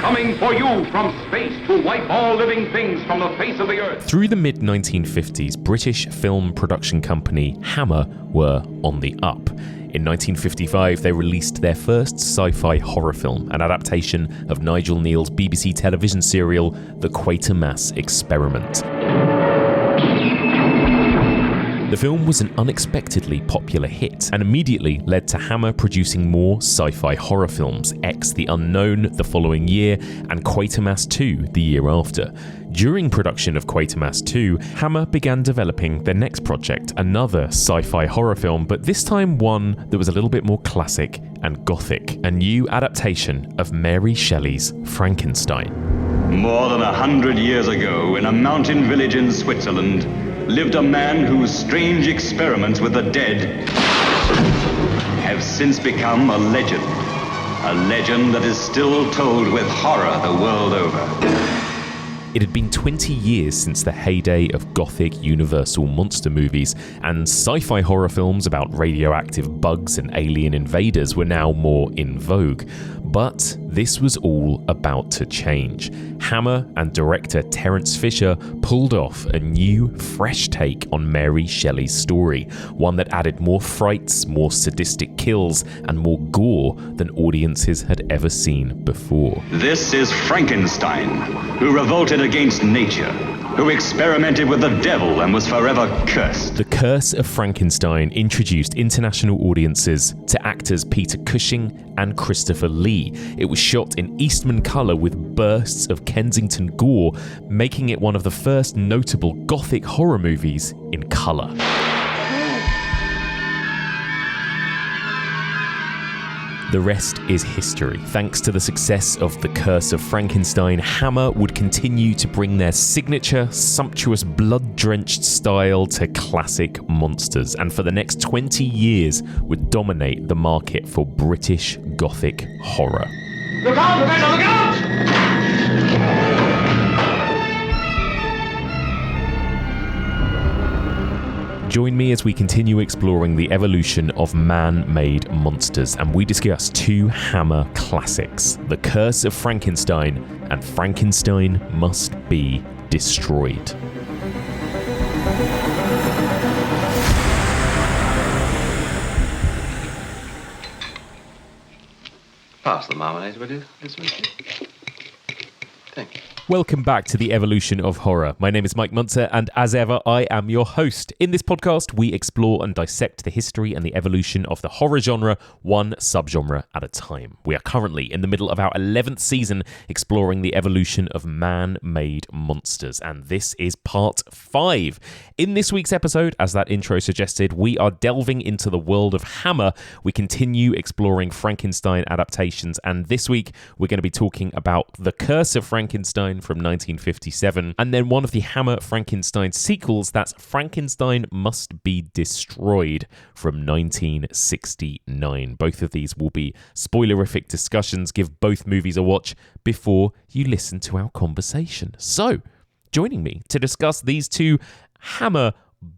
coming for you from space to wipe all living things from the face of the earth. Through the mid-1950s, British film production company Hammer were on the up. In 1955, they released their first sci-fi horror film, an adaptation of Nigel Neal's BBC television serial, The Quatermass Experiment. The film was an unexpectedly popular hit and immediately led to Hammer producing more sci-fi horror films, X the Unknown the following year and Quatermass 2 the year after. During production of Quatermass 2, Hammer began developing their next project, another sci-fi horror film, but this time one that was a little bit more classic and gothic, a new adaptation of Mary Shelley's Frankenstein. More than 100 years ago, in a mountain village in Switzerland, lived a man whose strange experiments with the dead have since become a legend that is still told with horror the world over. It had been 20 years since the heyday of gothic Universal monster movies, and sci-fi horror films about radioactive bugs and alien invaders were now more in vogue. But this was all about to change. Hammer and director Terence Fisher pulled off a new, fresh take on Mary Shelley's story, one that added more frights, more sadistic kills, and more gore than audiences had ever seen before. This is Frankenstein, who revolted against nature, who experimented with the devil and was forever cursed. The Curse of Frankenstein introduced international audiences to actors Peter Cushing and Christopher Lee. It was shot in Eastman colour with bursts of Kensington gore, making it one of the first notable gothic horror movies in colour. The rest is history. Thanks to the success of The Curse of Frankenstein, Hammer would continue to bring their signature, sumptuous, blood-drenched style to classic monsters, and for the next 20 years would dominate the market for British Gothic horror. Look out, Professor, look out! Join me as we continue exploring the evolution of man-made monsters, and we discuss two Hammer classics, The Curse of Frankenstein and Frankenstein Must Be Destroyed. Pass the marmalade, will you? This one. Thank you. Welcome back to the evolution of horror. My name is Mike Munter, and as ever, I am your host. In this podcast, we explore and dissect the history and the evolution of the horror genre, one subgenre at a time. We are currently in the middle of our 11th season exploring the evolution of man-made monsters, and this is part 5. In this week's episode, as that intro suggested, we are delving into the world of Hammer. We continue exploring Frankenstein adaptations, and this week we're going to be talking about The Curse of Frankenstein from 1957, and then one of the Hammer Frankenstein sequels, that's Frankenstein Must Be Destroyed from 1969. Both of these will be spoilerific discussions. Give both movies a watch before you listen to our conversation. So, joining me to discuss these two Hammer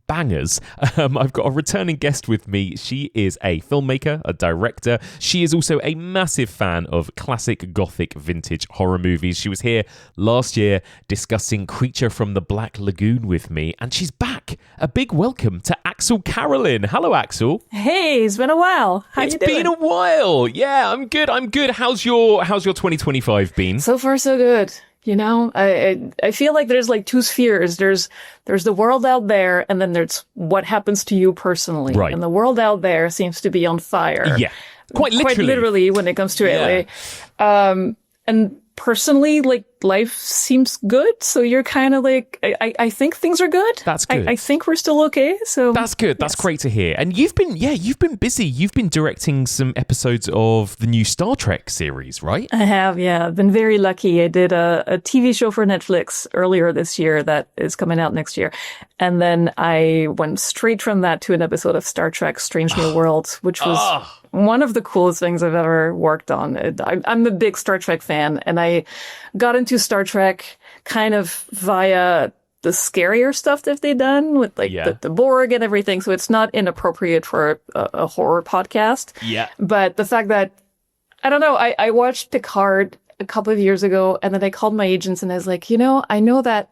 bangers, I've got a returning guest with me. She is a filmmaker, a director. She is also a massive fan of classic gothic vintage horror movies. She was here last year discussing Creature from the Black Lagoon with me, and she's back. A big welcome to Axelle Carolyn. Hello, Axelle. Hey, it's been a while. How you doing? It's been a while. Yeah, I'm good. How's your 2025 been? So far, so good. You know, I feel like there's like two spheres. There's the world out there, and then there's what happens to you personally. Right. And the world out there seems to be on fire. Yeah, quite literally. Quite literally when it comes to LA. And personally, like, life seems good. So you're kind of like, I think things are good. That's good. I think we're still okay. So that's good. That's great to hear. And you've been busy. You've been directing some episodes of the new Star Trek series, right? I have, yeah. I've been very lucky. I did a TV show for Netflix earlier this year that is coming out next year. And then I went straight from that to an episode of Star Trek Strange New Worlds, which was one of the coolest things I've ever worked on. I'm a big Star Trek fan, and I got into Star Trek kind of via the scarier stuff that they've done with like the Borg and everything. So it's not inappropriate for a horror podcast. Yeah. But the fact that, I don't know, I watched Picard a couple of years ago, and then I called my agents and I was like, I know that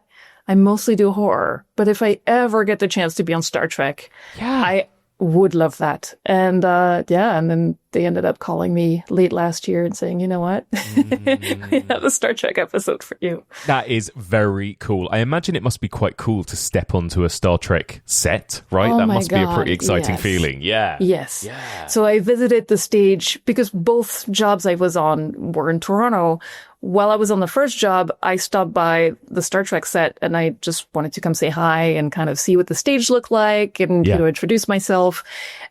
I mostly do horror, but if I ever get the chance to be on Star Trek, I would love that. And and then they ended up calling me late last year and saying, you know what, we have a Star Trek episode for you. That is very cool. I imagine it must be quite cool to step onto a Star Trek set, right? Oh that my must be a pretty God, exciting yes. feeling. Yeah. Yes. Yeah. So I visited the stage because both jobs I was on were in Toronto. While I was on the first job, I stopped by the Star Trek set and I just wanted to come say hi and kind of see what the stage looked like and, introduce myself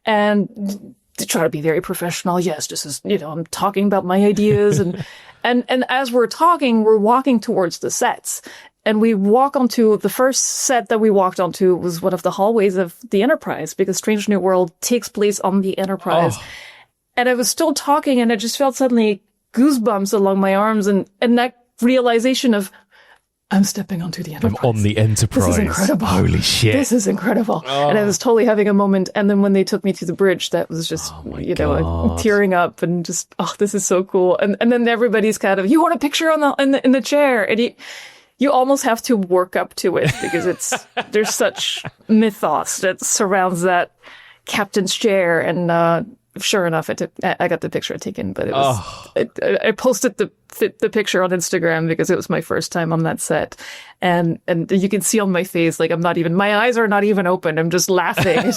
and to try to be very professional. Yes, this is, I'm talking about my ideas and as we're talking, we're walking towards the sets. And we walk onto the first set that we walked onto was one of the hallways of the Enterprise because Strange New World takes place on the Enterprise. Oh. And I was still talking and I just felt suddenly goosebumps along my arms and that realization of I'm stepping onto the Enterprise. I'm on the Enterprise. This is incredible. Holy shit. This is incredible. Oh. And I was totally having a moment. And then when they took me to the bridge, that was just, tearing up and just, this is so cool. And then everybody's kind of, you want a picture in the chair? And you almost have to work up to it because there's such mythos that surrounds that captain's chair. And, sure enough, I got the picture taken, but it was, I posted the picture on Instagram because it was my first time on that set. And you can see on my face, like my eyes are not even open. I'm just laughing.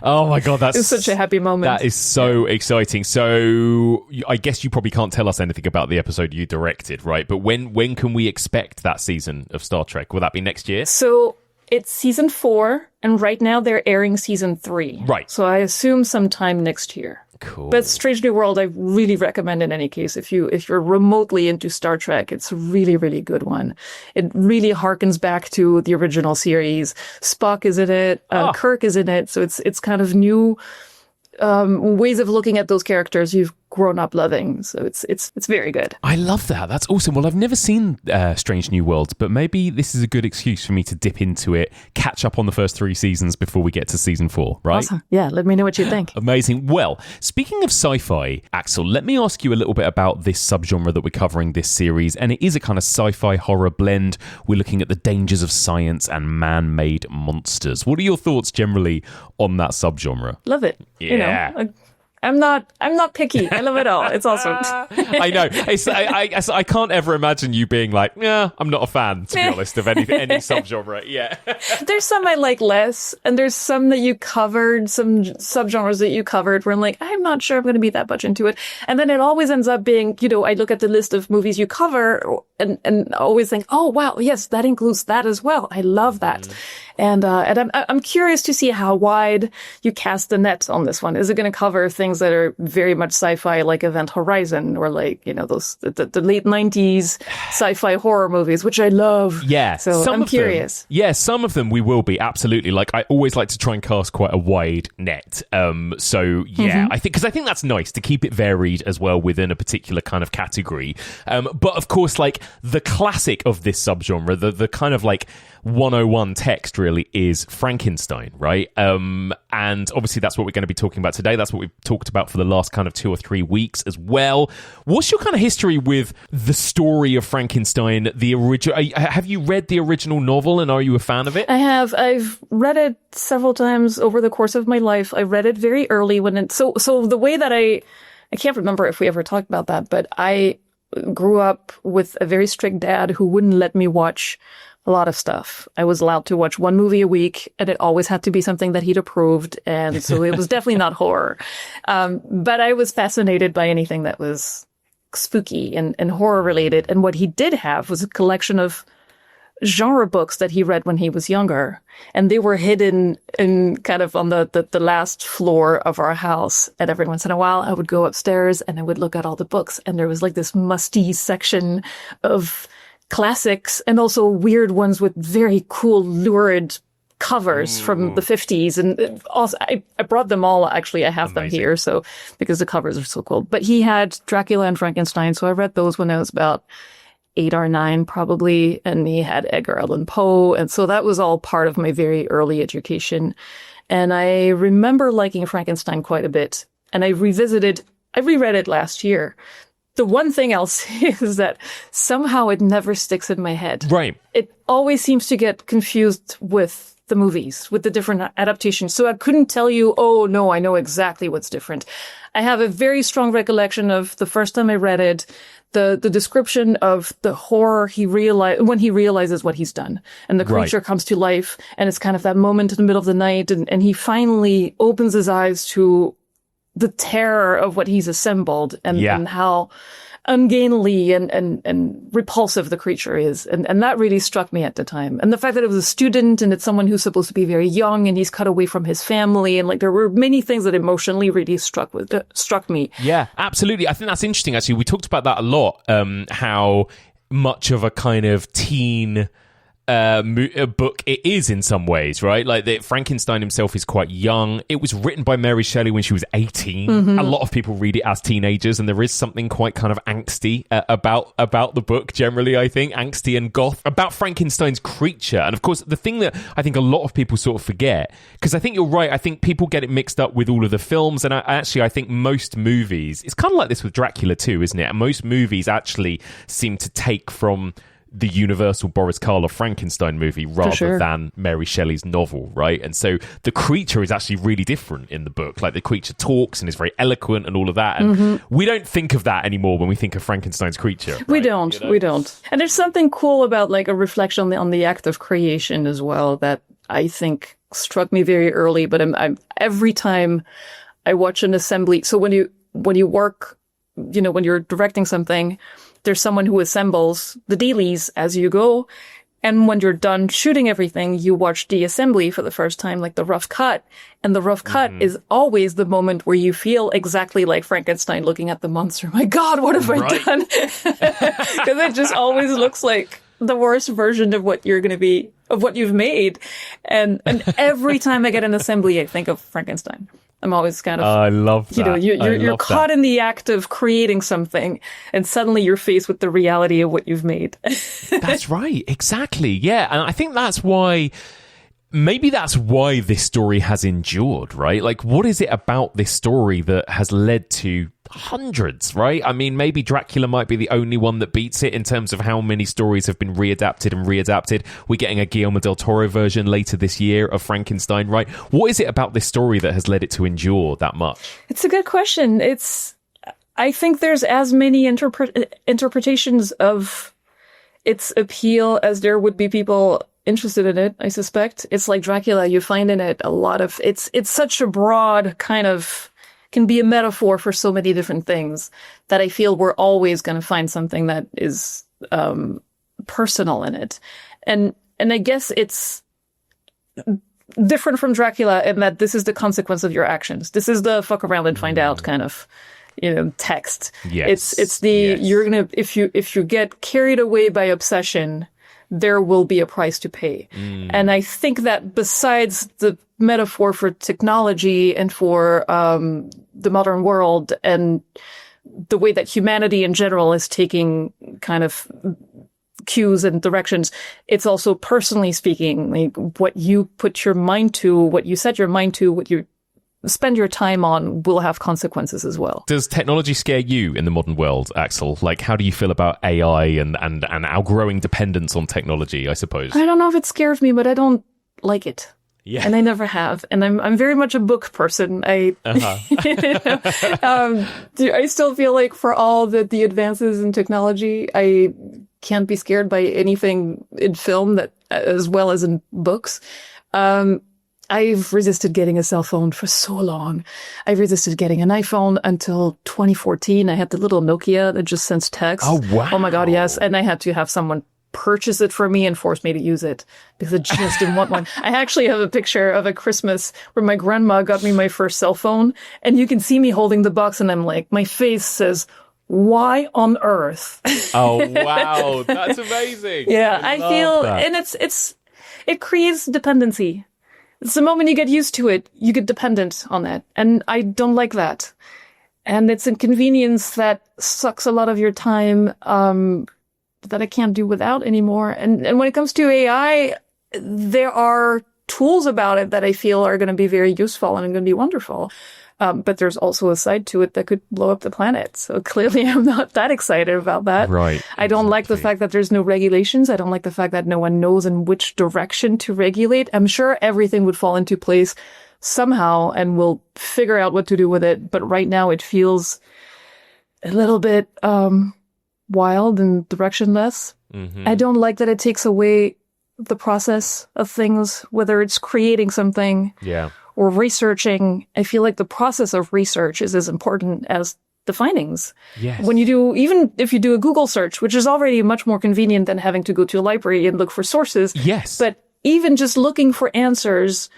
Oh my God. It's such a happy moment. That is so exciting. So I guess you probably can't tell us anything about the episode you directed, right? But when can we expect that season of Star Trek? Will that be next year? So it's season 4, and right now they're airing season 3. Right. So I assume sometime next year. Cool. But Strange New World, I really recommend in any case. If you're remotely into Star Trek, it's a really, really good one. It really harkens back to the original series. Spock is in it. Kirk is in it. So it's kind of new ways of looking at those characters you've grown up loving. So it's very good. I love that. That's awesome. Well, I've never seen Strange New Worlds, but maybe this is a good excuse for me to dip into it, catch up on the first 3 seasons before we get to season 4, right? Awesome. Yeah, let me know what you think. Amazing. Well, speaking of sci-fi, Axelle, let me ask you a little bit about this subgenre that we're covering this series, and it is a kind of sci-fi horror blend. We're looking at the dangers of science and man-made monsters. What are your thoughts generally on that subgenre? Love it. Yeah. I'm not picky. I love it all. It's awesome. I know. I can't ever imagine you being like, yeah, I'm not a fan, to be honest, of any subgenre. Yeah. There's some I like less, and there's some that you covered, some subgenres that you covered where I'm like, I'm not sure I'm going to be that much into it. And then it always ends up being, I look at the list of movies you cover and always think, oh, wow, yes, that includes that as well. I love that. And I'm curious to see how wide you cast the net on this one. Is it going to cover things that are very much sci-fi, like Event Horizon, or like, those the late 90s sci-fi horror movies, which I love. Yeah. So I'm curious. Some of them we will be, absolutely. Like, I always like to try and cast quite a wide net. I think that's nice to keep it varied as well within a particular kind of category. But of course, like the classic of this subgenre, the kind of like 101 text really is Frankenstein, right? And obviously that's what we're going to be talking about today. That's what we've talked about for the last kind of 2 or 3 weeks as well. What's your kind of history with the story of Frankenstein, the original? Have you read the original novel and are you a fan of it? I have. I've read it several times over the course of my life. I read it very early so the way that I can't remember if we ever talked about that, but I grew up with a very strict dad who wouldn't let me watch a lot of stuff. I was allowed to watch 1 movie a week, and it always had to be something that he'd approved. And so it was definitely not horror. But I was fascinated by anything that was spooky and horror related. And what he did have was a collection of genre books that he read when he was younger. And they were hidden in kind of on the last floor of our house. And every once in a while, I would go upstairs and I would look at all the books. And there was like this musty section of classics and also weird ones with very cool, lurid covers from the 50s. And also, I brought them all. Actually, I have them here. So, because the covers are so cool. But he had Dracula and Frankenstein. So I read those when I was about 8 or 9 probably. And he had Edgar Allan Poe. And so that was all part of my very early education. And I remember liking Frankenstein quite a bit. And I reread it last year The one thing I'll say is that somehow it never sticks in my head. Right. It always seems to get confused with the movies, with the different adaptations. So I couldn't tell you, oh no, I know exactly what's different. I have a very strong recollection of the first time I read it, the description of the horror when he realizes what he's done. And the creature comes to life, and it's kind of that moment in the middle of the night, and he finally opens his eyes to the terror of what he's assembled and how ungainly and repulsive the creature is. And that really struck me at the time. And the fact that it was a student and it's someone who's supposed to be very young and he's cut away from his family. And like, there were many things that emotionally really struck me. Yeah, absolutely. I think that's interesting, actually. We talked about that a lot, how much of a kind of teen book it is in some ways, right? Like Frankenstein himself is quite young. It was written by Mary Shelley when she was 18. Mm-hmm. A lot of people read it as teenagers, and there is something quite kind of angsty about the book generally, I think. Angsty and goth about Frankenstein's creature. And of course, the thing that I think a lot of people sort of forget, because I think you're right, I think people get it mixed up with all of the films, and I think most movies, it's kind of like this with Dracula too, isn't it? And most movies actually seem to take from the universal Boris Karloff Frankenstein movie rather than Mary Shelley's novel, right? And so the creature is actually really different in the book. Like, the creature talks and is very eloquent and all of that. And we don't think of that anymore when we think of Frankenstein's creature. Right? We don't. And there's something cool about like a reflection on the act of creation as well that I think struck me very early. But I'm every time I watch an assembly. So when you work, when you're directing something, there's someone who assembles the dailies as you go. And when you're done shooting everything, you watch the assembly for the first time, like the rough cut. And the rough cut is always the moment where you feel exactly like Frankenstein looking at the monster. My God, what have I done? Because it just always looks like the worst version of what you've made. And every time I get an assembly, I think of Frankenstein. I'm always kind of, I love that. You're caught in the act of creating something, and suddenly you're faced with the reality of what you've made. That's right. Exactly. Yeah. And I think that's why this story has endured, right? Like, what is it about this story that has led to hundreds, right? I mean, maybe Dracula might be the only one that beats it in terms of how many stories have been readapted. We're getting a Guillermo del Toro version later this year of Frankenstein, right? What is it about this story that has led it to endure that much? It's a good question. I think there's as many interpretations of its appeal as there would be people interested in it, I suspect. It's like Dracula, you find in it a lot of, it's such a broad kind of, can be a metaphor for so many different things that I feel we're always going to find something that is personal in it. And I guess it's different from Dracula in that this is the consequence of your actions. This is the fuck around and find out kind of, text. Yes. You're going to, if you get carried away by obsession, there will be a price to pay. And I think that besides the metaphor for technology and for the modern world and the way that humanity in general is taking kind of cues and directions, it's also personally speaking, like what you put your mind to, what you set your mind to, what you spend your time on will have consequences as well. Does technology scare you in the modern world, Axelle? Like, how do you feel about AI and our growing dependence on technology, I suppose? I don't know if it scares me, but I don't like it. Yeah. And I never have. And I'm very much a book person. I still feel like for all the advances in technology, I can't be scared by anything in film that as well as in books. I've resisted getting a cell phone for so long. I've resisted getting an iPhone until 2014. I had the little Nokia that just sends text. Oh, wow. Oh my God, yes. And I had to have someone purchase it for me and force me to use it because I just didn't want one. I actually have a picture of a Christmas where my grandma got me my first cell phone, and you can see me holding the box, and I'm like, my face says, why on earth? Oh, wow. That's amazing. Yeah, I feel, that. And it creates dependency. It's the moment you get used to it, you get dependent on that. And I don't like that. And it's inconvenience that sucks a lot of your time, that I can't do without anymore. And when it comes to AI, there are tools about it that I feel are going to be very useful and going to be wonderful. But there's also a side to it that could blow up the planet. So clearly I'm not that excited about that. Right. I don't like the fact that there's no regulations. I don't like the fact that no one knows in which direction to regulate. I'm sure everything would fall into place somehow and we'll figure out what to do with it. But right now it feels a little bit wild and directionless. Mm-hmm. I don't like that it takes away the process of things, whether it's creating something or researching. I feel like the process of research is as important as the findings. Yes. When you do, even if you do a Google search, which is already much more convenient than having to go to a library and look for sources. Yes. But even just looking for answers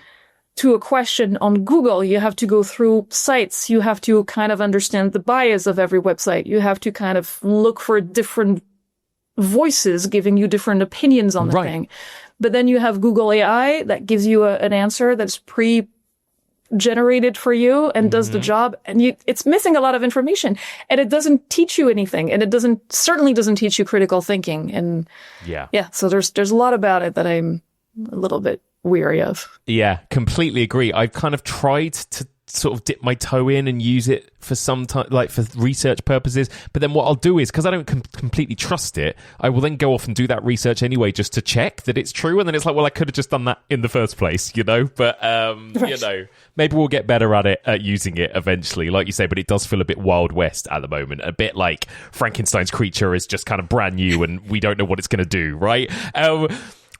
to a question on Google, you have to go through sites. You have to kind of understand the bias of every website. You have to kind of look for different voices giving you different opinions on the thing. But then you have Google AI that gives you an answer that's pre-generated for you and does the job. And it's missing a lot of information. And it doesn't teach you anything. And it certainly doesn't teach you critical thinking. And so there's a lot about it that I'm a little bit weary of. Yeah, completely agree. I've kind of tried to sort of dip my toe in and use it for some time, like for research purposes. But then what I'll do is, because I don't completely trust it, I will then go off and do that research anyway, just to check that it's true. And then it's like, well, I could have just done that in the first place, you know? But, you know, maybe we'll get better at it, at using it eventually, like you say. But it does feel a bit Wild West at the moment, a bit like Frankenstein's creature is just kind of brand new and we don't know what it's going to do, right?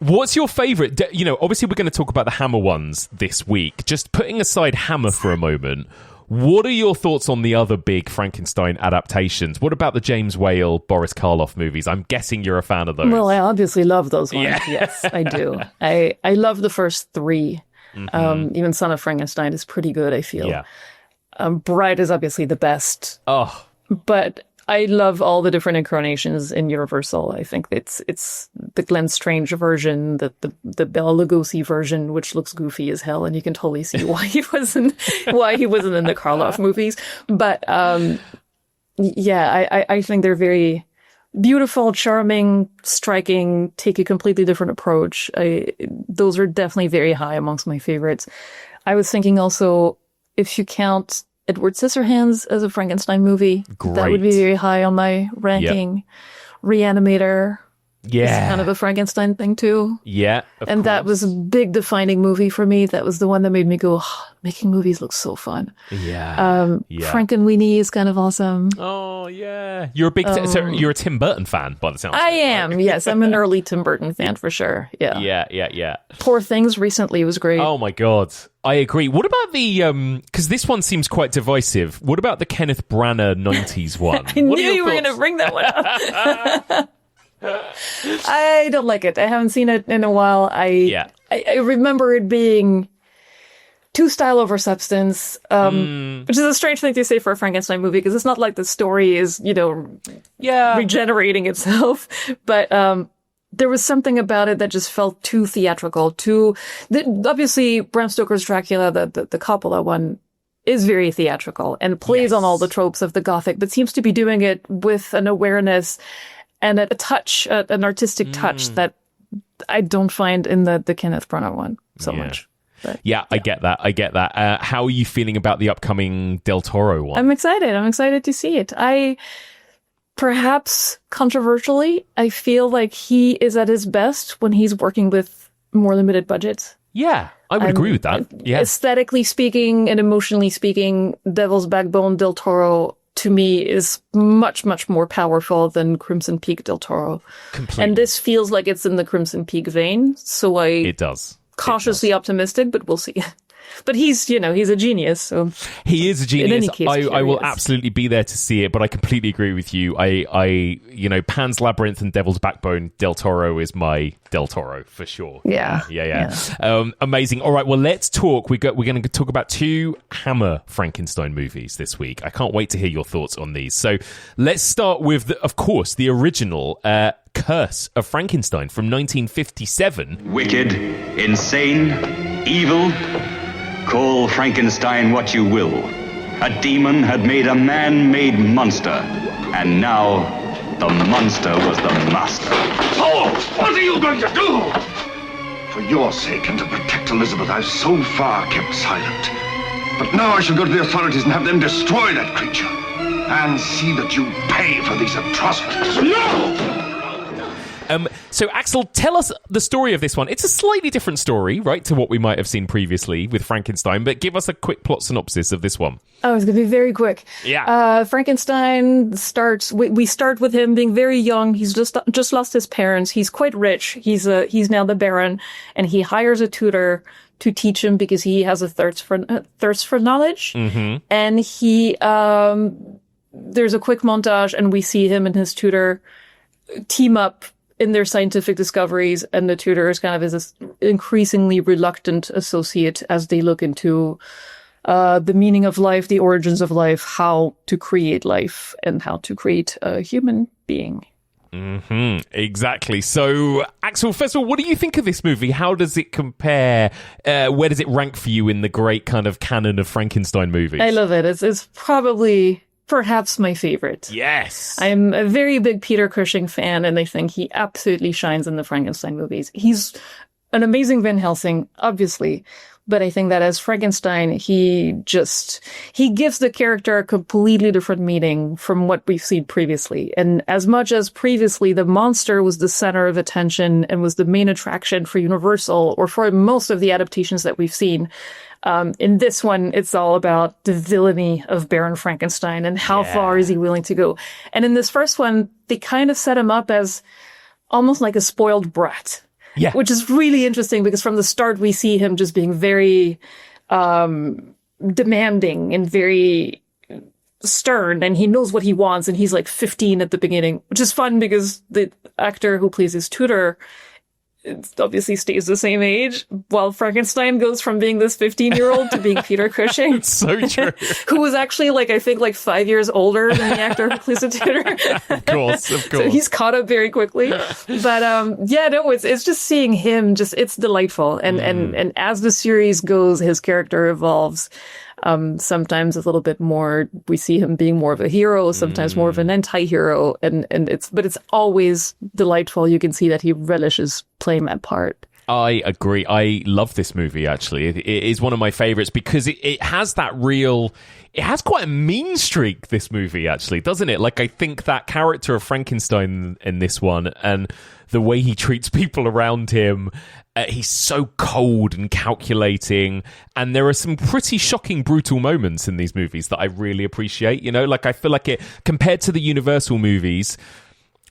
What's your favourite? You know, obviously we're going to talk about the Hammer ones this week. Just putting aside Hammer for a moment, what are your thoughts on the other big Frankenstein adaptations? What about the James Whale, Boris Karloff movies? I'm guessing you're a fan of those. Well, I obviously love those ones. Yeah. Yes, I do. I love the first three. Even Son of Frankenstein is pretty good, I feel. Yeah. Bride is obviously the best. Oh. But I love all the different incarnations in Universal. I think it's the Glenn Strange version, the Bela Lugosi version, which looks goofy as hell, and you can totally see why he wasn't in the Karloff movies. But I think they're very beautiful, charming, striking, take a completely different approach. Those are definitely very high amongst my favorites. I was thinking also, if you count Edward Scissorhands as a Frankenstein movie, that would be very high on my ranking. Yep. Reanimator is kind of a Frankenstein thing too. Yeah, and course. That was a big defining movie for me. That was the one that made me go, making movies looks so fun. Frankenweenie is kind of awesome. Oh yeah, you're a big so you're a Tim Burton fan by the sound. I am. Yes, I'm an early Tim Burton fan for sure. Yeah. Poor Things recently was great. Oh my god, I agree. What about the because this one seems quite divisive. What about the Kenneth Branagh 90s one? I knew you were going to bring that one up. I don't like it. I haven't seen it in a while. I remember it being too style over substance, which is a strange thing to say for a Frankenstein movie, because it's not like the story is, regenerating itself. But there was something about it that just felt too theatrical. Obviously, Bram Stoker's Dracula, the Coppola one, is very theatrical and plays on all the tropes of the Gothic, but seems to be doing it with an awareness and a touch, an artistic touch that I don't find in the Kenneth Branagh one so much. But, I get that. How are you feeling about the upcoming Del Toro one? I'm excited to see it. Perhaps controversially, I feel like he is at his best when he's working with more limited budgets. Yeah, I would agree with that. Yeah. Aesthetically speaking and emotionally speaking, Devil's Backbone Del Toro, to me, is much, much more powerful than Crimson Peak Del Toro. Completely. And this feels like it's in the Crimson Peak vein, so it does. Cautiously optimistic, but we'll see. But he's a genius. So he is a genius. In any case, I will absolutely be there to see it, but I completely agree with you. Pan's Labyrinth and Devil's Backbone, Del Toro is my Del Toro for sure. Yeah. Amazing. All right, well, let's talk. We're going to talk about 2 Hammer Frankenstein movies this week. I can't wait to hear your thoughts on these. So let's start with, of course, the original Curse of Frankenstein from 1957. Wicked, insane, evil. Call Frankenstein what you will. A demon had made a man-made monster, and now the monster was the master. Oh, what are you going to do? For your sake and to protect Elizabeth, I've so far kept silent. But now I shall go to the authorities and have them destroy that creature. And see that you pay for these atrocities. No! So, Axelle, tell us the story of this one. It's a slightly different story, right, to what we might have seen previously with Frankenstein, but give us a quick plot synopsis of this one. Oh, it's going to be very quick. Yeah. Frankenstein starts, we start with him being very young. He's just lost his parents. He's quite rich. He's now the Baron, and he hires a tutor to teach him because he has a thirst for knowledge. Mm-hmm. And there's a quick montage, and we see him and his tutor team up in their scientific discoveries, and the tutor is kind of his increasingly reluctant associate as they look into the meaning of life, the origins of life, how to create life, and how to create a human being. Mm-hmm, exactly. So, Axelle, first of all, what do you think of this movie? How does it compare? Where does it rank for you in the great kind of canon of Frankenstein movies? I love it. It's probably perhaps my favorite. Yes. I'm a very big Peter Cushing fan, and I think he absolutely shines in the Frankenstein movies. He's an amazing Van Helsing, obviously, but I think that as Frankenstein, he gives the character a completely different meaning from what we've seen previously. And as much as previously the monster was the center of attention and was the main attraction for Universal, or for most of the adaptations that we've seen, in this one, it's all about the villainy of Baron Frankenstein and how far is he willing to go. And in this first one, they kind of set him up as almost like a spoiled brat. Yeah. Which is really interesting because from the start, we see him just being very demanding and very stern, and he knows what he wants, and he's like 15 at the beginning, which is fun because the actor who plays his tutor obviously stays the same age, while Frankenstein goes from being this 15-year-old to being Peter Cushing. It's so true. Who was actually, I think 5 years older than the actor who plays the tutor. Of course. So he's caught up very quickly. But, it's just seeing him, it's delightful. And as the series goes, his character evolves. Sometimes a little bit more, we see him being more of a hero, sometimes more of an anti-hero, and it's always delightful. You can see that he relishes playing that part. I agree. I love this movie, actually. It is one of my favorites because it has it has quite a mean streak, this movie, actually, doesn't it? I think that character of Frankenstein in this one, and the way he treats people around him, he's so cold and calculating, and there are some pretty shocking, brutal moments in these movies that I really appreciate. I feel like it, compared to the Universal movies,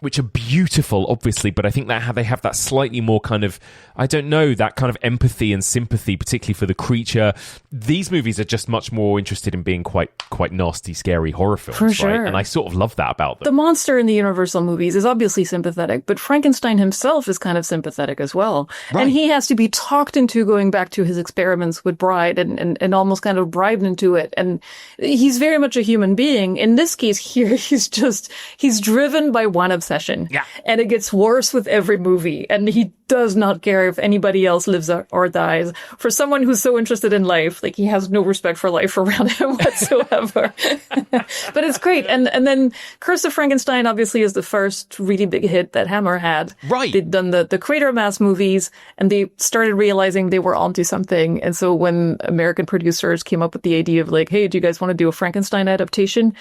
which are beautiful, obviously, but I think that they have that slightly more kind of, I don't know, that kind of empathy and sympathy, particularly for the creature. These movies are just much more interested in being quite nasty, scary horror films, for sure. Right? And I sort of love that about them. The monster in the Universal movies is obviously sympathetic, but Frankenstein himself is kind of sympathetic as well. Right. And he has to be talked into going back to his experiments with Bride and almost kind of bribed into it. And he's very much a human being. In this case here, he's driven by one obsession. Yeah. And it gets worse with every movie. And he does not care if anybody else lives or dies. For someone who's so interested in life, he has no respect for life around him whatsoever. But it's great. And then Curse of Frankenstein obviously is the first really big hit that Hammer had. Right. They'd done the Quatermass movies, and they started realizing they were onto something. And so when American producers came up with the idea of hey, do you guys want to do a Frankenstein adaptation?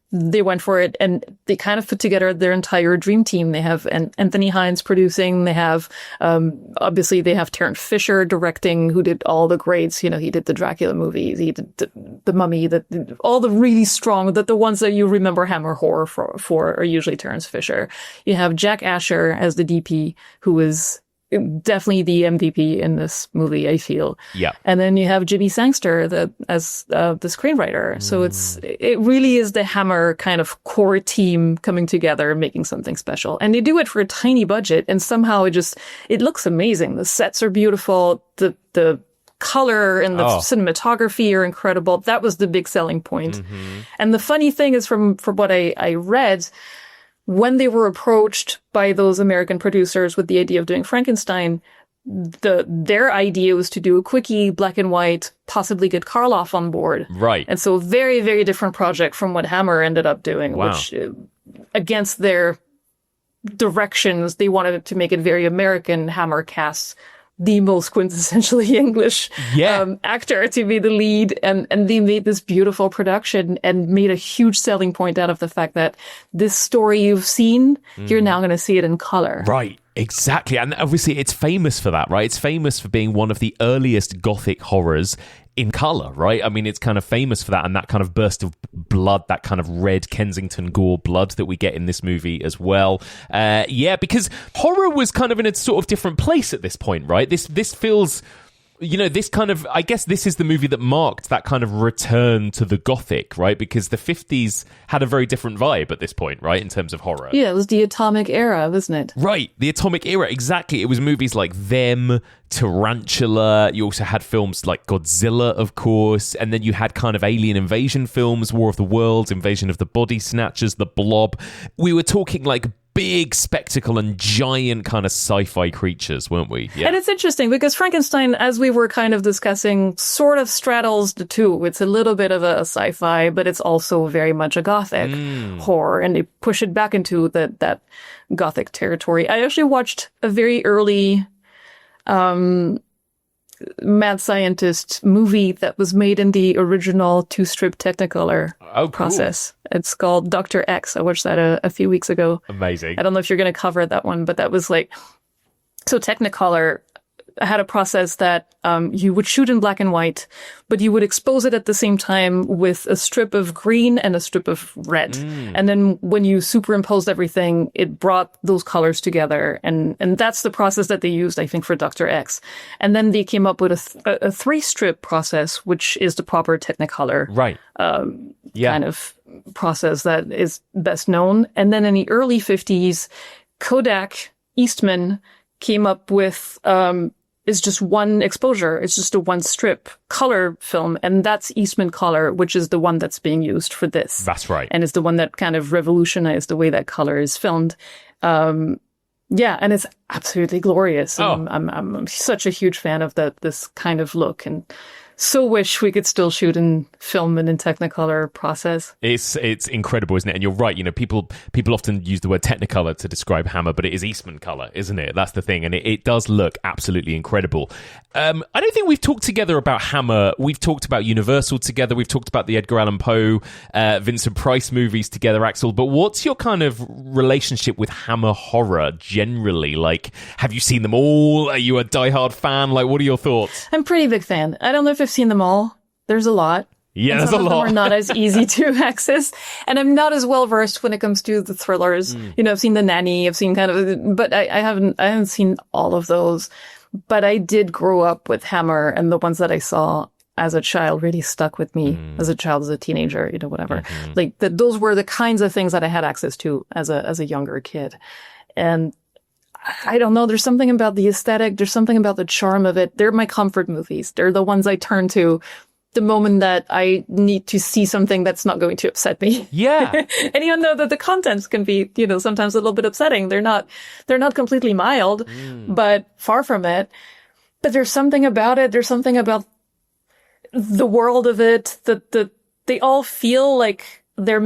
They went for it, and they kind of put together their entire dream team. They have Anthony Hines producing. They have, obviously they have Terence Fisher directing, who did all the greats. He did the Dracula movies. He did the Mummy, all the really strong, the ones that you remember Hammer horror for are usually Terence Fisher. You have Jack Asher as the DP, who is definitely the MVP in this movie, I feel. Yeah. And then you have Jimmy Sangster as the screenwriter. So it really is the Hammer kind of core team coming together, making something special. And they do it for a tiny budget, and somehow it looks amazing. The sets are beautiful. The color and the cinematography are incredible. That was the big selling point. Mm-hmm. And the funny thing is, from what I read, when they were approached by those American producers with the idea of doing Frankenstein, their idea was to do a quickie, black and white, possibly get Karloff on board. Right. And so very, very different project from what Hammer ended up doing, which against their directions, they wanted to make it very American. Hammer casts the most quintessentially English actor to be the lead. And they made this beautiful production and made a huge selling point out of the fact that this story you've seen, you're now going to see it in color. Right. Exactly. And obviously it's famous for that, right? It's famous for being one of the earliest Gothic horrors in color, right? I mean, it's kind of famous for that, and that kind of burst of blood, that kind of red Kensington Gore blood that we get in this movie as well. Because horror was kind of in a sort of different place at this point, right? This feels... this kind of, I guess this is the movie that marked that kind of return to the Gothic, right? Because the 50s had a very different vibe at this point, right? In terms of horror. Yeah, it was the atomic era, wasn't it? Right, the atomic era, exactly. It was movies like Them, Tarantula. You also had films like Godzilla, of course. And then you had kind of alien invasion films, War of the Worlds, Invasion of the Body Snatchers, The Blob. We were talking like big spectacle and giant kind of sci-fi creatures, weren't we? Yeah. And it's interesting because Frankenstein, as we were kind of discussing, sort of straddles the two. It's a little bit of a sci-fi, but it's also very much a Gothic horror, and they push it back into that Gothic territory. I actually watched a very early mad scientist movie that was made in the original 2-strip Technicolor process. It's called Dr. X. I watched that a few weeks ago. Amazing. I don't know if you're going to cover that one, but that was like... So Technicolor had a process that you would shoot in black and white, but you would expose it at the same time with a strip of green and a strip of red. And then when you superimposed everything, it brought those colors together. And that's the process that they used, I think, for Dr. X. And then they came up with a 3-strip process, which is the proper Technicolor kind of process that is best known. And then in the early 50s, Kodak, Eastman came up with... is just one exposure. It's just a 1-strip color film. And that's Eastman color, which is the one that's being used for this. That's right. And it's the one that kind of revolutionized the way that color is filmed. And it's absolutely glorious. I'm such a huge fan of this kind of look, and so wish we could still shoot in film and in Technicolor process. It's incredible, isn't it? And you're right. People often use the word Technicolor to describe Hammer, but it is Eastman color, isn't it? That's the thing, and it does look absolutely incredible. I don't think we've talked together about Hammer. We've talked about Universal together. We've talked about the Edgar Allan Poe, Vincent Price movies together, Axelle. But what's your kind of relationship with Hammer horror generally? Like, have you seen them all? Are you a diehard fan? Like, what are your thoughts? I'm a pretty big fan. I don't know if I've seen them all. There's a lot. Yeah, there's a lot. Some of them are not as easy to access. And I'm not as well versed when it comes to the thrillers. I've seen The Nanny, I've seen but I haven't seen all of those. But I did grow up with Hammer, and the ones that I saw as a child really stuck with me as a child, as a teenager, whatever. Like those were the kinds of things that I had access to as a younger kid. And I don't know, there's something about the aesthetic, there's something about the charm of it. They're my comfort movies. They're the ones I turn to the moment that I need to see something that's not going to upset me. Yeah. And even though that the contents can be, sometimes a little bit upsetting, they're not completely mild, but far from it. But there's something about it. There's something about the world of it that they all feel like they're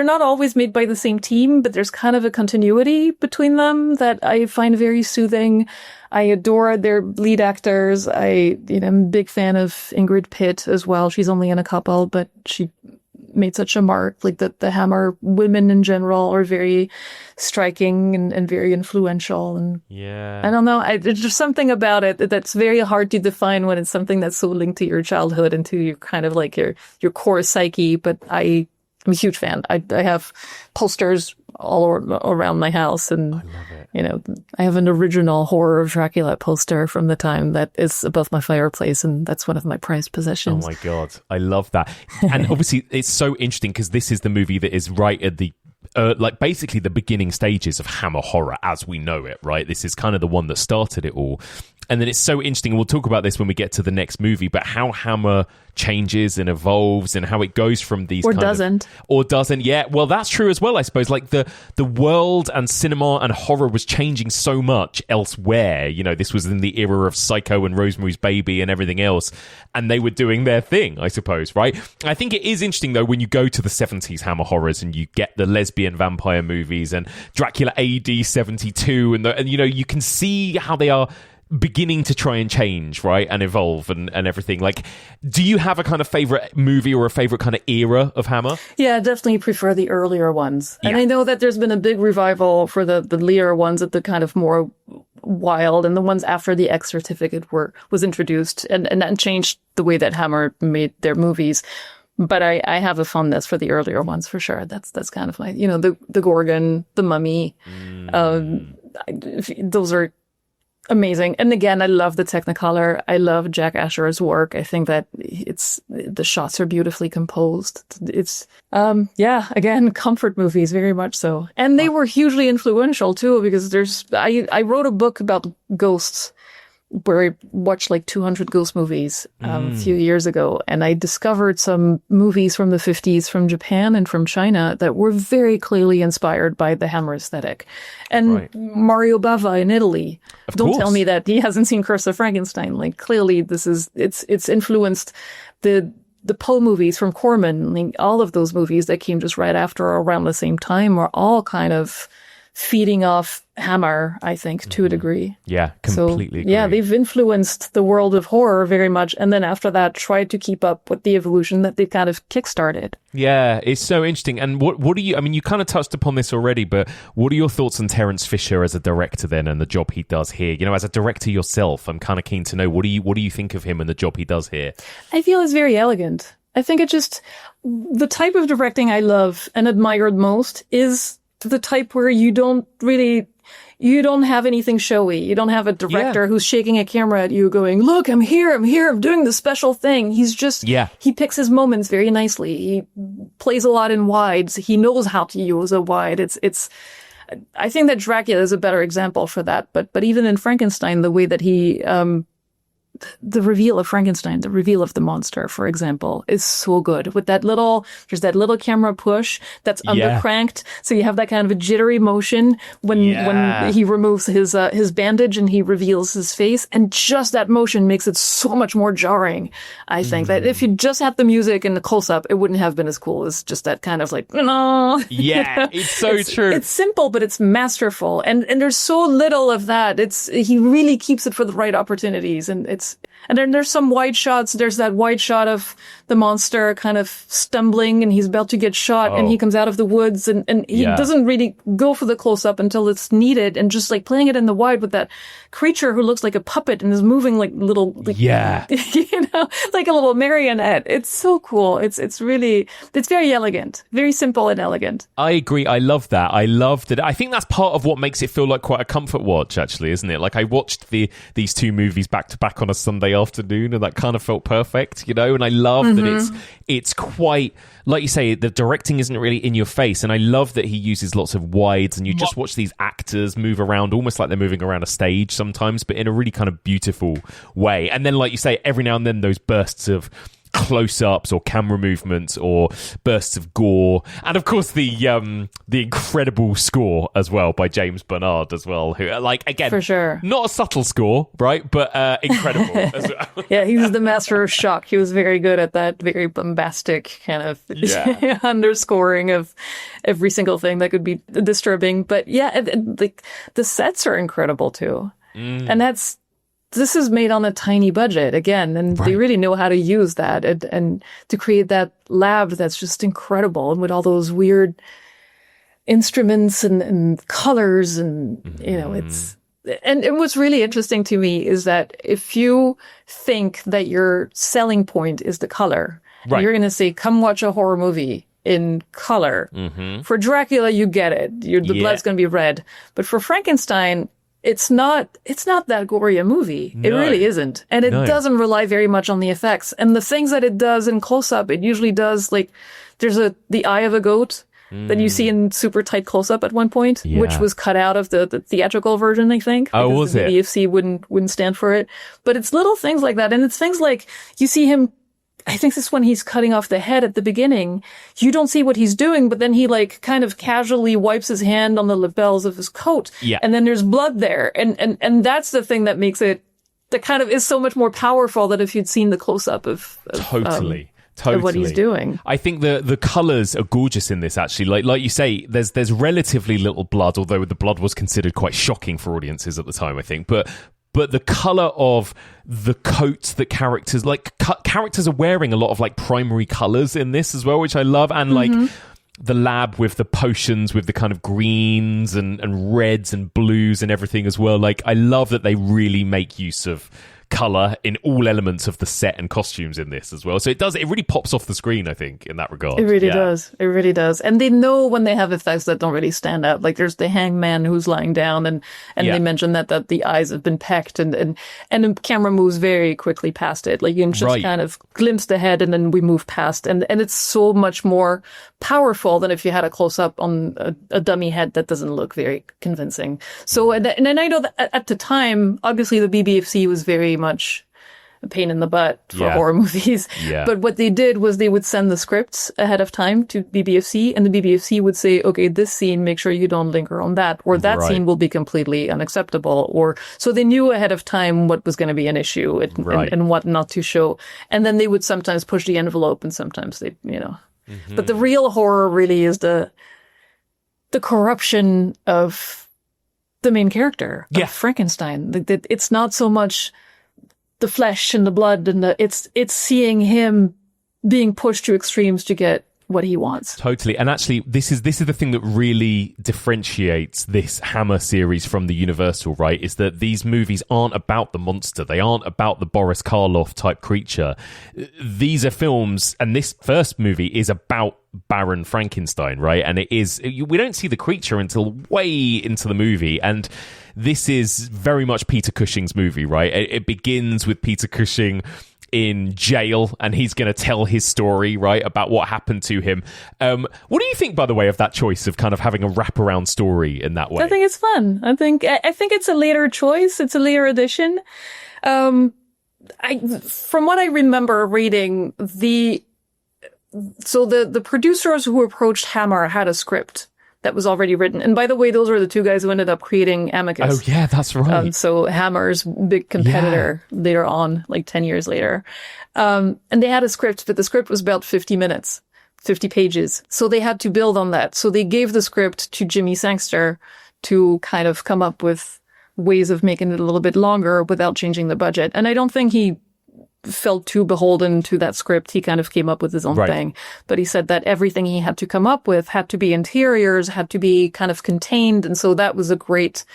not always made by the same team, but there's kind of a continuity between them that I find very soothing. I adore their lead actors. I'm a big fan of Ingrid Pitt as well. She's only in a couple, but she made such a mark. Like the Hammer women in general are very striking and very influential. And I don't know. There's just something about it that's very hard to define when it's something that's so linked to your childhood and to your kind of like your core psyche. But I'm a huge fan. I have posters all around my house, and I love it. I have an original Horror of Dracula poster from the time that is above my fireplace, and that's one of my prized possessions. Oh my God, I love that. And obviously, it's so interesting because this is the movie that is right at the basically the beginning stages of Hammer horror as we know it, right? This is kind of the one that started it all. And then it's so interesting, and we'll talk about this when we get to the next movie, but how Hammer changes and evolves and how it goes from these or doesn't. Yeah, well, that's true as well, I suppose. Like the world and cinema and horror was changing so much elsewhere. This was in the era of Psycho and Rosemary's Baby and everything else, and they were doing their thing, I suppose, right? I think it is interesting, though, when you go to the 70s Hammer horrors and you get the lesbian vampire movies and Dracula AD 72 and you can see how they are beginning to try and change, right, and evolve and everything. Like, do you have a kind of favorite movie or a favorite kind of era of Hammer? Yeah, I definitely prefer the earlier ones. And I know that there's been a big revival for the later ones, at the kind of more wild, and the ones after the X certificate was introduced and changed the way that Hammer made their movies. But I have a fondness for the earlier ones for sure. That's kind of my, the Gorgon, the Mummy. Those are amazing. And again, I love the Technicolor. I love Jack Asher's work. I think that the shots are beautifully composed. It's, again, comfort movies, very much so. And they were hugely influential too, because I wrote a book about ghosts where I watched like 200 ghost movies a few years ago. And I discovered some movies from the 50s from Japan and from China that were very clearly inspired by the Hammer aesthetic. And Mario Bava in Italy. Don't tell me that he hasn't seen Curse of Frankenstein. Like, clearly it's influenced the Poe movies from Corman. Like, all of those movies that came just right after or around the same time were all kind of feeding off Hammer, I think, to a degree. Yeah, completely agree. Yeah, they've influenced the world of horror very much, and then after that tried to keep up with the evolution that they kind of kickstarted. Yeah, it's so interesting. And what do you, I mean, you kind of touched upon this already, but what are your thoughts on Terence Fisher as a director then, and the job he does here? As a director yourself, I'm kind of keen to know, what do you think of him and the job he does here? I feel it's very elegant. I think the type of directing I love and admired most is the type where you don't have anything showy. You don't have a director who's shaking a camera at you going, look, I'm here, I'm doing the special thing. He's just, he picks his moments very nicely. He plays a lot in wides. He knows how to use a wide. I think that Dracula is a better example for that. But even in Frankenstein, the way that he, the reveal of Frankenstein, the reveal of the monster, for example, is so good. With there's that little camera push that's undercranked, so you have that kind of a jittery motion when he removes his bandage and he reveals his face, and just that motion makes it so much more jarring. I think that if you just had the music and the close-up, it wouldn't have been as cool as just that kind of like, no. Yeah, it's so true. It's simple, but it's masterful, and there's so little of that. He really keeps it for the right opportunities, and then there's some wide shots. There's that wide shot of the monster kind of stumbling, and he's about to get shot, and he comes out of the woods, and he doesn't really go for the close-up until it's needed, and just like playing it in the wide with that creature who looks like a puppet and is moving like little, like a little marionette. It's so cool. It's very elegant, very simple and elegant. I agree. I love that. I love that. I think that's part of what makes it feel like quite a comfort watch, actually, isn't it? Like, I watched these two movies back to back on a Sunday afternoon, and that kind of felt perfect, and I love that it's quite, like you say, the directing isn't really in your face, and I love that he uses lots of wides, and you just watch these actors move around almost like they're moving around a stage sometimes, but in a really kind of beautiful way. And then, like you say, every now and then those bursts of close-ups or camera movements or bursts of gore, and of course the incredible score as well by James Bernard as well, who, like, again, for sure, not a subtle score, right, but incredible as well. Yeah, he was the master of shock. He was very good at that very bombastic kind of underscoring of every single thing that could be disturbing. But like, the sets are incredible too, and this is made on a tiny budget again, and they really know how to use that and to create that lab that's just incredible, and with all those weird instruments and colors, and and what's really interesting to me is that if you think that your selling point is the color, you're going to say, come watch a horror movie in color. For Dracula, you get it. The blood's going to be red. But for Frankenstein, it's not that gory a movie. No. It really isn't. And it doesn't rely very much on the effects. And the things that it does in close-up, it usually does, like, there's the eye of a goat that you see in super tight close-up at one point, which was cut out of the theatrical version, I think. Oh, was it? The EFC wouldn't stand for it. But it's little things like that. And it's things like, you see him, I think this is when he's cutting off the head at the beginning. You don't see what he's doing, but then he like kind of casually wipes his hand on the lapels of his coat. Yeah. And then there's blood there. And that's the thing that makes it, that kind of is so much more powerful than if you'd seen the close-up of Totally. Of what he's doing. I think the colours are gorgeous in this, actually. Like you say, there's relatively little blood, although the blood was considered quite shocking for audiences at the time, I think. But but the color of the coats that characters characters are wearing, a lot of like primary colors in this as well, which I love. And like the lab with the potions with the kind of greens and reds and blues and everything as well. Like, I love that they really make use of color in all elements of the set and costumes in this as well. So it really pops off the screen, I think, in that regard. It really does. It really does. And they know when they have effects that don't really stand out. Like there's the hangman who's lying down and they mention that the eyes have been pecked and the camera moves very quickly past it. Like you can just kind of glimpse the head and then we move past. And it's so much more powerful than if you had a close up on a dummy head that doesn't look very convincing. So, and I know that at the time, obviously the BBFC was very much a pain in the butt for horror movies. Yeah. But what they did was they would send the scripts ahead of time to BBFC, and the BBFC would say, okay, this scene, make sure you don't linger on that, or that scene will be completely unacceptable. Or so they knew ahead of time what was going to be an issue and what not to show. And then they would sometimes push the envelope and sometimes they, But the real horror really is the corruption of the main character, of Frankenstein. It's not so much the flesh and the blood and it's seeing him being pushed to extremes to get what he wants. Totally. And actually, this is the thing that really differentiates this Hammer series from the Universal, right? Is that these movies aren't about the monster. They aren't about the Boris Karloff type creature. These are films, and this first movie is about Baron Frankenstein, right? And we don't see the creature until way into the movie, and this is very much Peter Cushing's movie, right? It begins with Peter Cushing in jail, and he's going to tell his story, right, about what happened to him. What do you think, by the way, of that choice of kind of having a wraparound story in that way? I think it's fun. I think it's a later choice. It's a later addition. From what I remember reading, the producers who approached Hammer had a script that was already written. And by the way, those are the two guys who ended up creating Amicus. Oh, yeah, that's right. So Hammer's big competitor later on, like 10 years later. And they had a script, but the script was about 50 minutes, 50 pages. So they had to build on that. So they gave the script to Jimmy Sangster to kind of come up with ways of making it a little bit longer without changing the budget. And I don't think he felt too beholden to that script. He kind of came up with his own thing. But he said that everything he had to come up with had to be interiors, had to be kind of contained. And so that was a great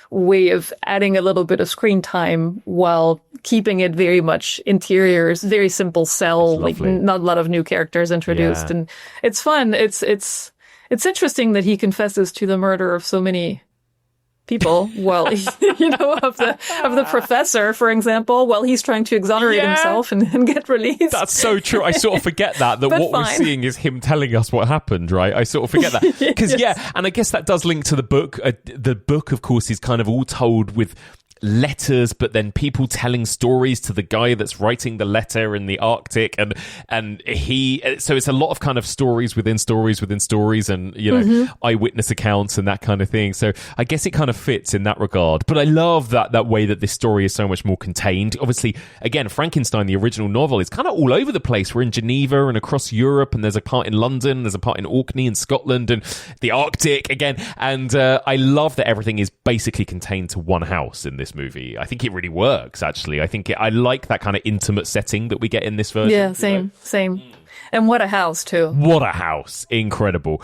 way of adding a little bit of screen time while keeping it very much interiors, very simple cell, like not a lot of new characters introduced. Yeah. And it's fun. It's interesting that he confesses to the murder of so many people, well, of the professor, for example, while he's trying to exonerate himself and get released. That's so true. I sort of forget that what we're seeing is him telling us what happened, right? I sort of forget that. Because, and I guess that does link to the book. The book, of course, is kind of all told with letters, but then people telling stories to the guy that's writing the letter in the Arctic, and so it's a lot of kind of stories within stories within stories, and eyewitness accounts and that kind of thing. So I guess it kind of fits in that regard. But I love that way that this story is so much more contained. Obviously, again, Frankenstein, the original novel, is kind of all over the place. We're in Geneva and across Europe, and there's a part in London, there's a part in Orkney in Scotland, and the Arctic again. And I love that everything is basically contained to one house in this movie. I think it really works, actually. I like that kind of intimate setting that we get in this version. Yeah, same. And what a house, too. What a house. Incredible.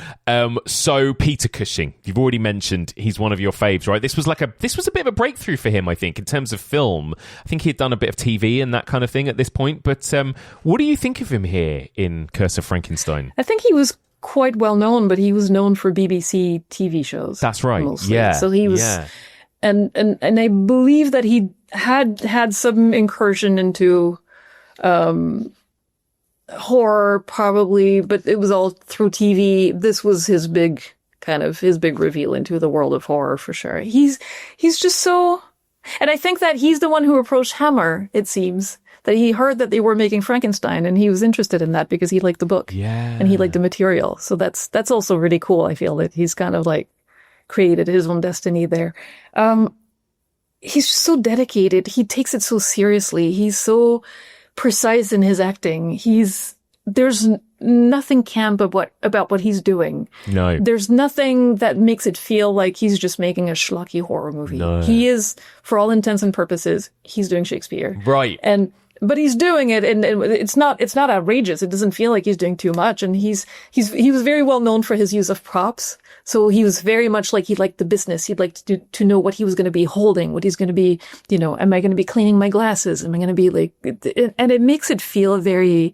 So Peter Cushing, you've already mentioned he's one of your faves, right? This was a bit of a breakthrough for him, I think, in terms of film. I think he had done a bit of TV and that kind of thing at this point. But what do you think of him here in Curse of Frankenstein? I think he was quite well known, but he was known for BBC TV shows. That's right. Mostly. Yeah. So he was... Yeah. And I believe that he had some incursion into horror, probably, but it was all through TV. This was his big reveal into the world of horror, for sure. He's just so... And I think that he's the one who approached Hammer, it seems. That he heard that they were making Frankenstein, and he was interested in that because he liked the book. Yeah. And he liked the material. So that's also really cool, I feel, that he's kind of like created his own destiny there. He's just so dedicated. He takes it so seriously. He's so precise in his acting. There's nothing camp about what he's doing. No. There's nothing that makes it feel like he's just making a schlocky horror movie. No. He is, for all intents and purposes, he's doing Shakespeare. Right. But he's doing it, and it's not outrageous. It doesn't feel like he's doing too much. And he was very well known for his use of props. So he was very much like, he liked the business. He'd like to know what he was going to be holding, what he's going to be, am I going to be cleaning my glasses? Am I going to be like, and it makes it feel very,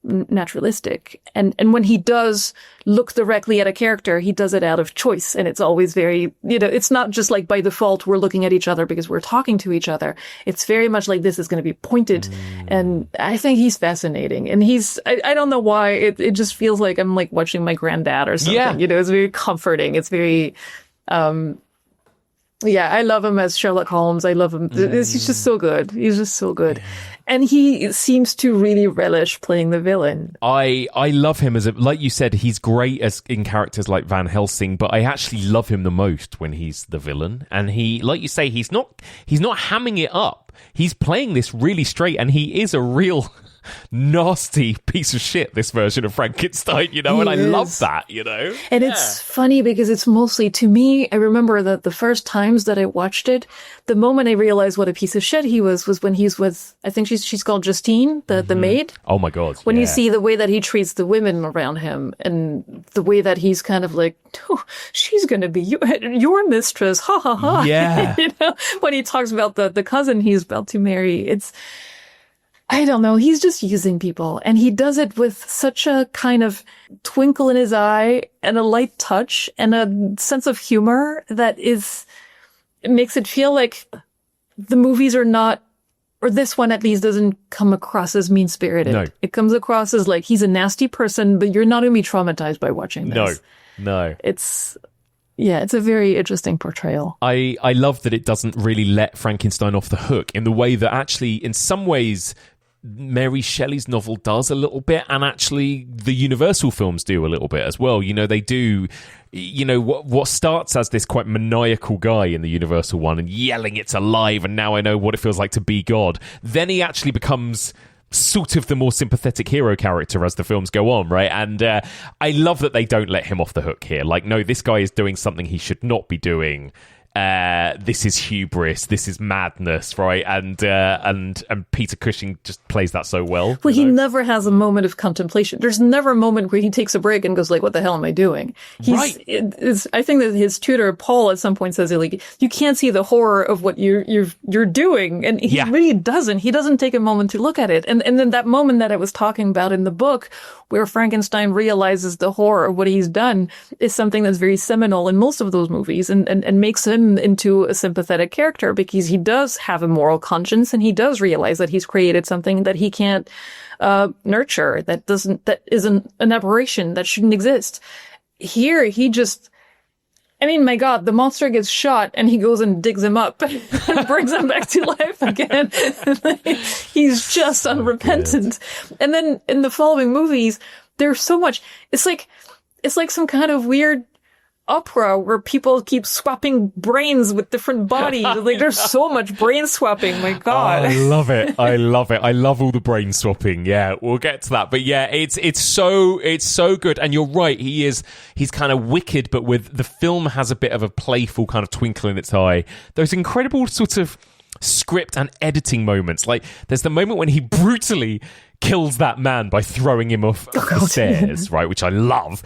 naturalistic. And when he does look directly at a character, he does it out of choice. And it's always very, it's not just like by default, we're looking at each other because we're talking to each other. It's very much like this is going to be pointed. And I think he's fascinating. And I don't know why, it just feels like I'm like watching my granddad or something. Yeah. It's very comforting. It's very, I love him as Sherlock Holmes. I love him. He's just so good. He's just so good. And he seems to really relish playing the villain. I love him like you said, he's great as in characters like Van Helsing, but I actually love him the most when he's the villain. And he, like you say, he's not hamming it up. He's playing this really straight, and he is a real nasty piece of shit, this version of Frankenstein, and I love that, And it's funny because it's mostly, to me, I remember that the first times that I watched it, the moment I realized what a piece of shit he was when he's with, I think she's called Justine, the maid. Oh my God. When you see the way that he treats the women around him, and the way that he's kind of like, oh, she's going to be your mistress, ha ha ha. Yeah. When he talks about the cousin he's about to marry, I don't know. He's just using people, and he does it with such a kind of twinkle in his eye and a light touch and a sense of humor that it makes it feel like the movies are not, or this one at least doesn't come across as mean-spirited. No. It comes across as like he's a nasty person, but you're not going to be traumatized by watching this. No. It's a very interesting portrayal. I love that it doesn't really let Frankenstein off the hook in the way that actually, in some ways, Mary Shelley's novel does a little bit, and actually the Universal films do a little bit as well. They do, what starts as this quite maniacal guy in the Universal one and yelling it's alive and now I know what it feels like to be God. Then he actually becomes sort of the more sympathetic hero character as the films go on, right? And I love that they don't let him off the hook here. Like, no, this guy is doing something he should not be doing. This is hubris, this is madness, right? And Peter Cushing just plays that so well. Well, he never has a moment of contemplation. There's never a moment where he takes a break and goes like, what the hell am I doing? Right. I think that his tutor, Paul, at some point says, like, you can't see the horror of what you're doing. And he really doesn't. He doesn't take a moment to look at it. And then that moment that I was talking about in the book, where Frankenstein realizes the horror of what he's done, is something that's very seminal in most of those movies and makes him into a sympathetic character, because he does have a moral conscience and he does realize that he's created something that he can't nurture, that isn't an aberration, that shouldn't exist. Here, he just, my God, the monster gets shot and he goes and digs him up and brings him back to life again. He's just unrepentant. Good. And then in the following movies, there's so much, it's like some kind of weird opera where people keep swapping brains with different bodies. Like, there's so much brain swapping. My God. I love it. I love all the brain swapping. Yeah, we'll get to that. But yeah, it's so good. And you're right. He's kind of wicked, but with the film has a bit of a playful kind of twinkle in its eye. Those incredible sort of script and editing moments. Like, there's the moment when he brutally kills that man by throwing him off the stairs, right? Which I love.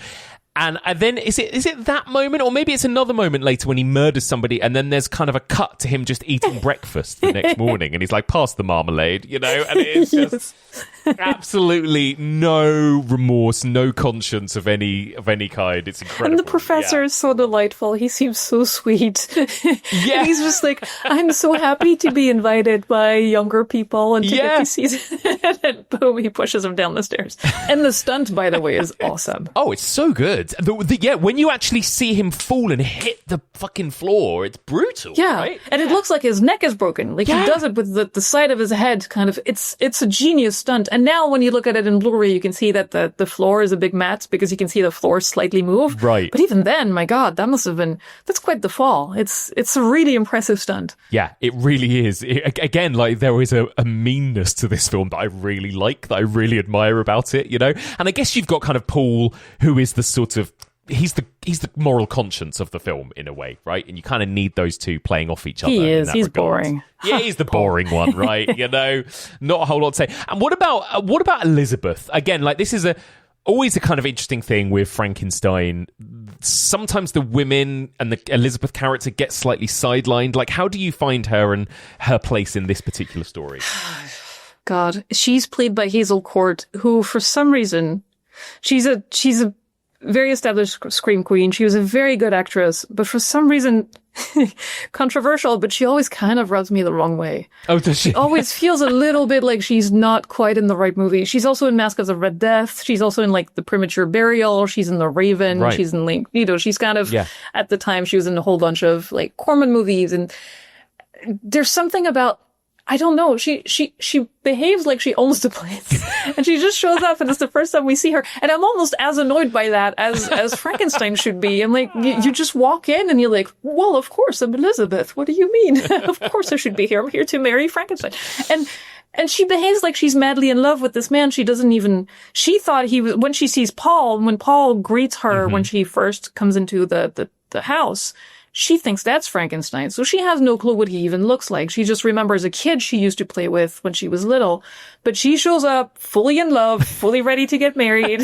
And then is it that moment, or maybe it's another moment later when he murders somebody, and then there's kind of a cut to him just eating breakfast the next morning, and he's like, pass the marmalade, and it's just absolutely no remorse, no conscience of any kind. It's incredible. And the professor is so delightful. He seems so sweet. Yeah. He's just like, I'm so happy to be invited by younger people and to get to see it. And boom, he pushes him down the stairs. And the stunt, by the way, is awesome. Oh, it's so good. but when you actually see him fall and hit the fucking floor, it's brutal. Yeah, right? And it looks like his neck is broken. Like he does it with the side of his head, kind of. It's a genius stunt. And now when you look at it in Blu-ray, you can see that the floor is a big mat because you can see the floor slightly move. Right. But even then, my God, that's quite the fall. It's a really impressive stunt. Yeah, it really is. Again, like there is a meanness to this film that I really like, that I really admire about it, you know? And I guess you've got kind of Paul, who is the sort of, he's the moral conscience of the film in a way, right? And you kind of need those two playing off each other. He's regard. boring. Yeah, he's the boring one, right? You know, not a whole lot to say. And what about Elizabeth? Again, like this is always a kind of interesting thing with Frankenstein. Sometimes the women and the Elizabeth character get slightly sidelined. Like, how do you find her and her place in this particular story? God, she's played by Hazel Court, who for some reason, she's a very established scream queen. She was a very good actress, but for some reason, controversial, but she always kind of rubs me the wrong way. Oh, does she? It always feels a little bit like she's not quite in the right movie. She's also in Mask of the Red Death. She's also in like The Premature Burial. She's in The Raven. Right. She's in like, she's kind of, at the time, she was in a whole bunch of like Corman movies. And there's something about, I don't know. She behaves like she owns the place, and she just shows up, and it's the first time we see her. And I'm almost as annoyed by that as Frankenstein should be. I'm like, you just walk in, and you're like, well, of course, I'm Elizabeth. What do you mean? Of course I should be here. I'm here to marry Frankenstein. And she behaves like she's madly in love with this man. She thought he was, when she sees Paul, when Paul greets her when she first comes into the house, she thinks that's Frankenstein. So she has no clue what he even looks like. She just remembers a kid she used to play with when she was little. But she shows up fully in love, fully ready to get married,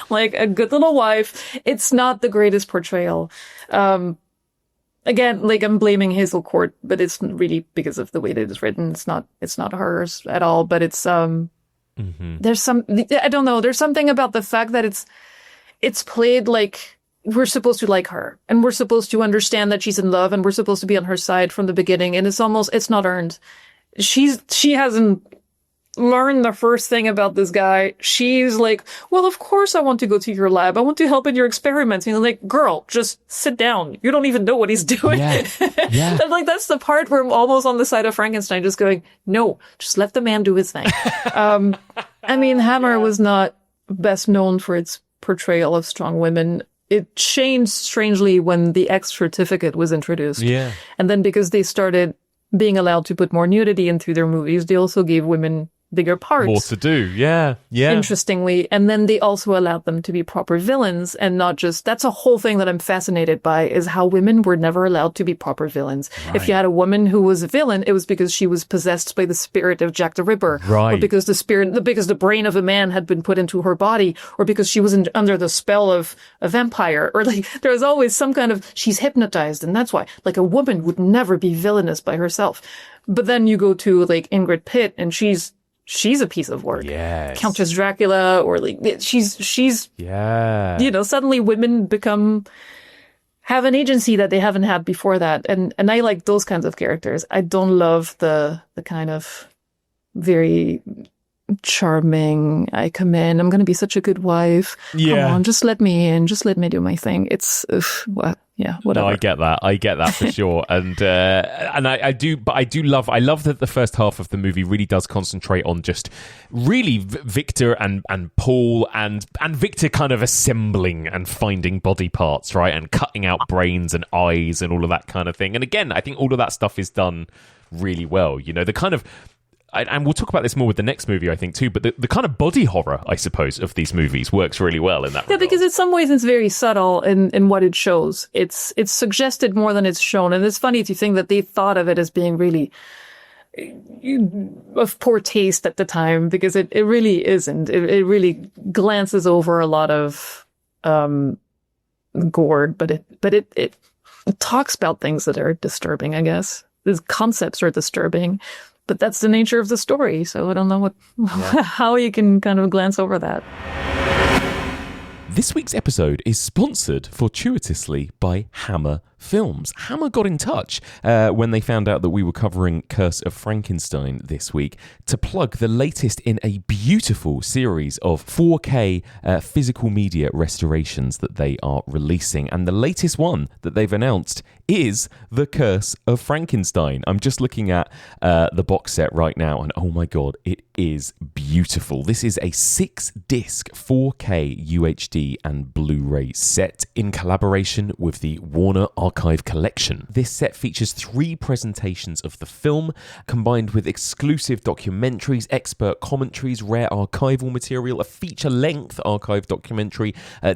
like a good little wife. It's not the greatest portrayal. Again, like I'm blaming Hazel Court, but it's really because of the way that it's written. It's not hers at all, but it's, there's I don't know. There's something about the fact that it's played like, we're supposed to like her, and we're supposed to understand that she's in love, and we're supposed to be on her side from the beginning. And it's not earned. She hasn't learned the first thing about this guy. She's like, well, of course I want to go to your lab. I want to help in your experiments. And you're like, girl, just sit down. You don't even know what he's doing. Yeah. Like, that's the part where I'm almost on the side of Frankenstein, just going, no, just let the man do his thing. I mean, Hammer was not best known for its portrayal of strong women. It changed strangely when the X certificate was introduced. Yeah. And then because they started being allowed to put more nudity into their movies, they also gave women bigger parts. More to do, yeah. Interestingly. And then they also allowed them to be proper villains and not just, that's a whole thing that I'm fascinated by, is how women were never allowed to be proper villains. Right. If you had a woman who was a villain, it was because she was possessed by the spirit of Jack the Ripper. Right. Or because because the brain of a man had been put into her body, or because she was under the spell of a vampire, or like, there was always some kind of, she's hypnotized, and that's why, like, a woman would never be villainous by herself. But then you go to like Ingrid Pitt, and she's a piece of work. Yes. Countess Dracula, or like, she's, suddenly women have an agency that they haven't had before that. And I like those kinds of characters. I don't love the kind of very charming, I come in, I'm going to be such a good wife. Yeah. Come on, just let me in. Just let me do my thing. It's, what? Yeah, whatever. No, I get that for sure. And I love that the first half of the movie really does concentrate on just really Victor and Paul and Victor kind of assembling and finding body parts, right? And cutting out brains and eyes and all of that kind of thing. And again, I think all of that stuff is done really well. You know, the kind of, and we'll talk about this more with the next movie, I think, too, but the kind of body horror, I suppose, of these movies works really well in that regard. Because in some ways it's very subtle in what it shows. It's suggested more than it's shown. And it's funny to think that they thought of it as being really of poor taste at the time, because it really isn't. It really glances over a lot of gore, but it talks about things that are disturbing, I guess. The concepts are disturbing. But that's the nature of the story, so I don't know how you can kind of glance over that. This week's episode is sponsored fortuitously by Hammer Films. Hammer got in touch when they found out that we were covering Curse of Frankenstein this week to plug the latest in a beautiful series of 4K physical media restorations that they are releasing. And the latest one that they've announced is The Curse of Frankenstein. I'm just looking at the box set right now, and oh my god, it is beautiful. This is a 6-disc 4K UHD and Blu-ray set in collaboration with the Warner Archive Collection. This set features 3 presentations of the film, combined with exclusive documentaries, expert commentaries, rare archival material, a feature-length archive documentary,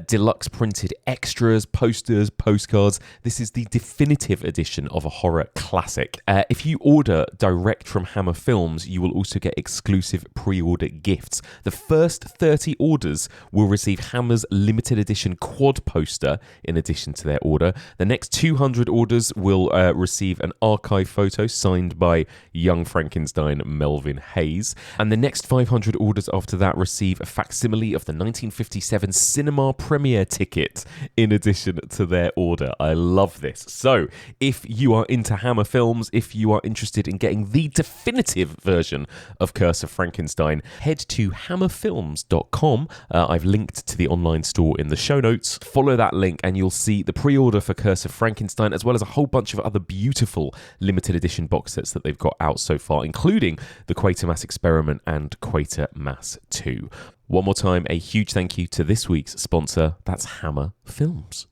deluxe printed extras, posters, postcards. This is the definitive edition of a horror classic. If you order direct from Hammer Films, you will also get exclusive pre-order gifts. The first 30 orders will receive Hammer's limited edition quad poster in addition to their order. The next 200 orders will receive an archive photo signed by young Frankenstein Melvin Hayes. And the next 500 orders after that receive a facsimile of the 1957 cinema premiere ticket in addition to their order. I love this. So, if you are into Hammer Films, if you are interested in getting the definitive version of Curse of Frankenstein, head to hammerfilms.com. I've linked to the online store in the show notes. Follow that link and you'll see the pre-order for Curse of Frankenstein, as well as a whole bunch of other beautiful limited edition box sets that they've got out so far, including the Quatermass Experiment and Quatermass 2. One more time, a huge thank you to this week's sponsor. That's Hammer Films.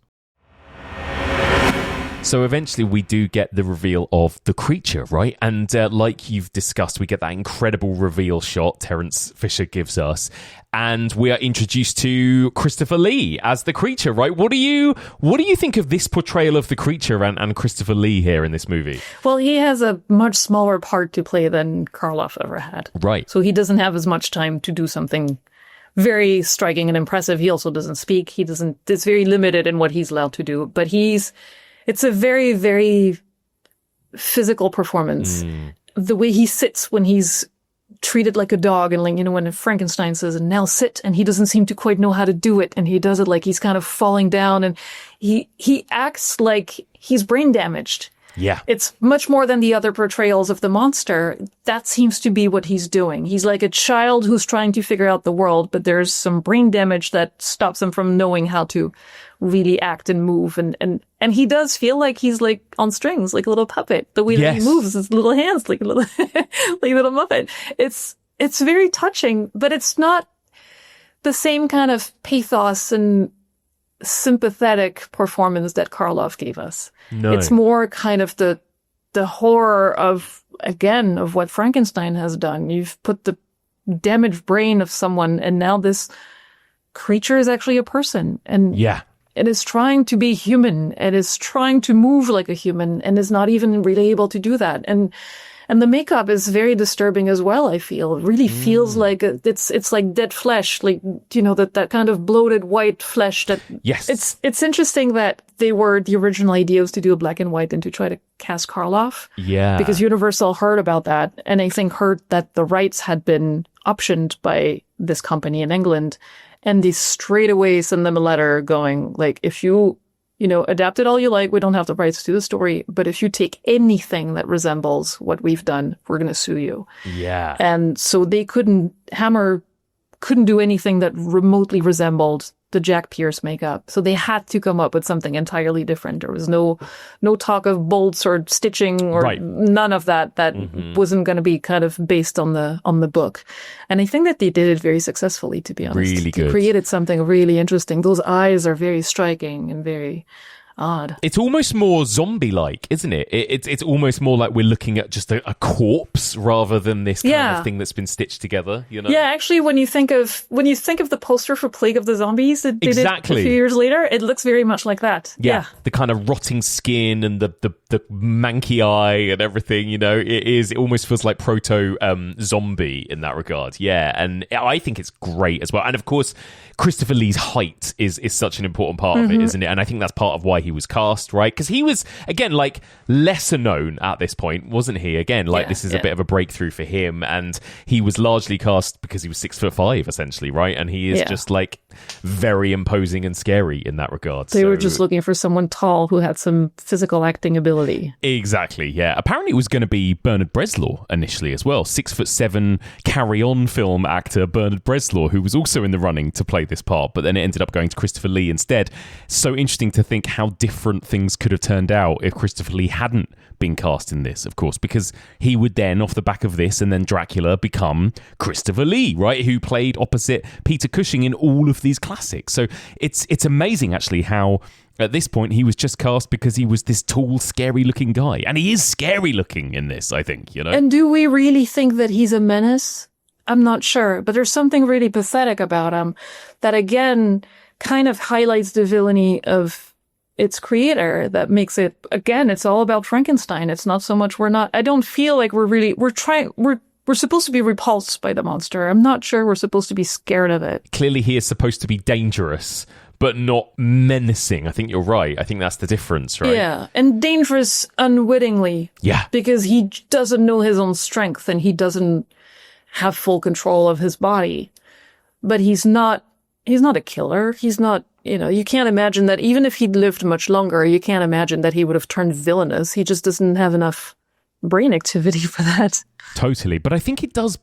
So eventually we do get the reveal of the creature, right? And like you've discussed, we get that incredible reveal shot Terence Fisher gives us. And we are introduced to Christopher Lee as the creature, right? What do you think of this portrayal of the creature and Christopher Lee here in this movie? Well, he has a much smaller part to play than Karloff ever had. Right. So he doesn't have as much time to do something very striking and impressive. He also doesn't speak. It's very limited in what he's allowed to do. But it's a very, very physical performance. The way he sits when he's treated like a dog, and when Frankenstein says, "And now sit," and he doesn't seem to quite know how to do it, and he does it like he's kind of falling down, and he acts like he's brain damaged. Yeah. It's much more than the other portrayals of the monster. That seems to be what he's doing. He's like a child who's trying to figure out the world, but there's some brain damage that stops him from knowing how to really act and move. And he does feel like he's like on strings, like a little puppet. The way that he moves, his little hands, like a little, like a little muppet. It's very touching, but it's not the same kind of pathos and sympathetic performance that Karloff gave us. No. It's more kind of the horror of what Frankenstein has done. You've put the damaged brain of someone, and now this creature is actually a person. And it is trying to be human. It is trying to move like a human and is not even really able to do that. And the makeup is very disturbing as well, I feel. It really feels like it's like dead flesh, like, that kind of bloated white flesh that... Yes. It's interesting that the original idea was to do a black and white and to try to cast Karloff. Yeah. Because Universal heard about that, and I think heard that the rights had been optioned by this company in England, and they straight away send them a letter going, like, if you adapt it all you like, we don't have the rights to the story, but if you take anything that resembles what we've done, we're going to sue you. Yeah. And so Hammer couldn't do anything that remotely resembled the Jack Pierce makeup. So they had to come up with something entirely different. There was no talk of bolts or stitching or none of that. That wasn't going to be kind of based on the book. And I think that they did it very successfully, to be honest. Really good. They created something really interesting. Those eyes are very striking and very odd. It's almost more zombie-like, isn't it? It's almost more like we're looking at just a corpse rather than this kind of thing that's been stitched together. Yeah, actually, when you think of the poster for Plague of the Zombies that did it a few years later, it looks very much like that. Yeah. The kind of rotting skin and the manky eye and everything. It almost feels like proto zombie in that regard. Yeah, and I think it's great as well. And of course, Christopher Lee's height is such an important part of it, isn't it? And I think that's part of why he was cast, right? Because he was, again, like, lesser known at this point, wasn't he? Again, this is a bit of a breakthrough for him, and he was largely cast because he was 6'5", essentially, right? And he is just like very imposing and scary in that regard. They were just looking for someone tall who had some physical acting ability. Exactly, yeah. Apparently it was going to be Bernard Bresslaw initially as well. 6'7" carry-on film actor Bernard Bresslaw, who was also in the running to play this part, but then it ended up going to Christopher Lee instead. So interesting to think how different things could have turned out if Christopher Lee hadn't been cast in this, of course, because he would then, off the back of this and then Dracula, become Christopher Lee, right, who played opposite Peter Cushing in all of these classics. So it's amazing, actually, how at this point he was just cast because he was this tall, scary-looking guy. And he is scary-looking in this, I think, you know? And do we really think that he's a menace? I'm not sure, but there's something really pathetic about him that, again, kind of highlights the villainy of its creator, that makes it, again, it's all about Frankenstein. It's not so much I don't feel like we're supposed to be repulsed by the monster. I'm not sure we're supposed to be scared of it. Clearly he is supposed to be dangerous, but not menacing. I think you're right. I think that's the difference, right? Yeah, and dangerous unwittingly. Yeah. Because he doesn't know his own strength and he doesn't have full control of his body. But he's not a killer. He's not, you can't imagine that even if he'd lived much longer, you can't imagine that he would have turned villainous. He just doesn't have enough brain activity for that. Totally. But I think it does.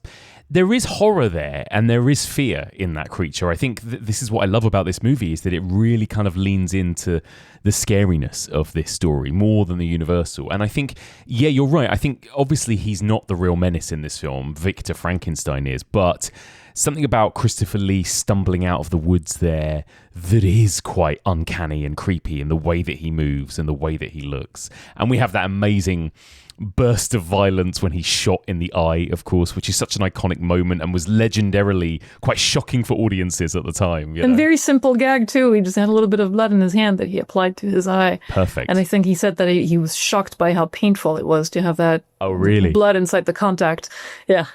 There is horror there and there is fear in that creature. I think this is what I love about this movie, is that it really kind of leans into the scariness of this story more than the universal. And I think, yeah, you're right. I think obviously he's not the real menace in this film. Victor Frankenstein is, but something about Christopher Lee stumbling out of the woods there that is quite uncanny and creepy in the way that he moves and the way that he looks. And we have that amazing burst of violence when he's shot in the eye, of course, which is such an iconic moment and was legendarily quite shocking for audiences at the time. And very simple gag, too. He just had a little bit of blood in his hand that he applied to his eye. Perfect. And I think he said that he was shocked by how painful it was to have that blood inside the contact. Yeah.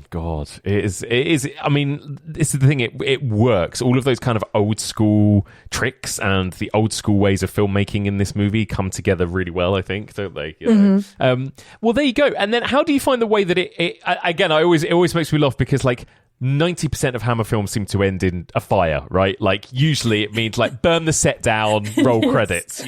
God. It is. I mean, this is the thing. It works. All of those kind of old school tricks and the old school ways of filmmaking in this movie come together really well, I think, don't they? Well, there you go. And then how do you find the way that it again, it always makes me laugh because, like, 90% of Hammer films seem to end in a fire, right? Like, usually it means, like, burn the set down, roll credits,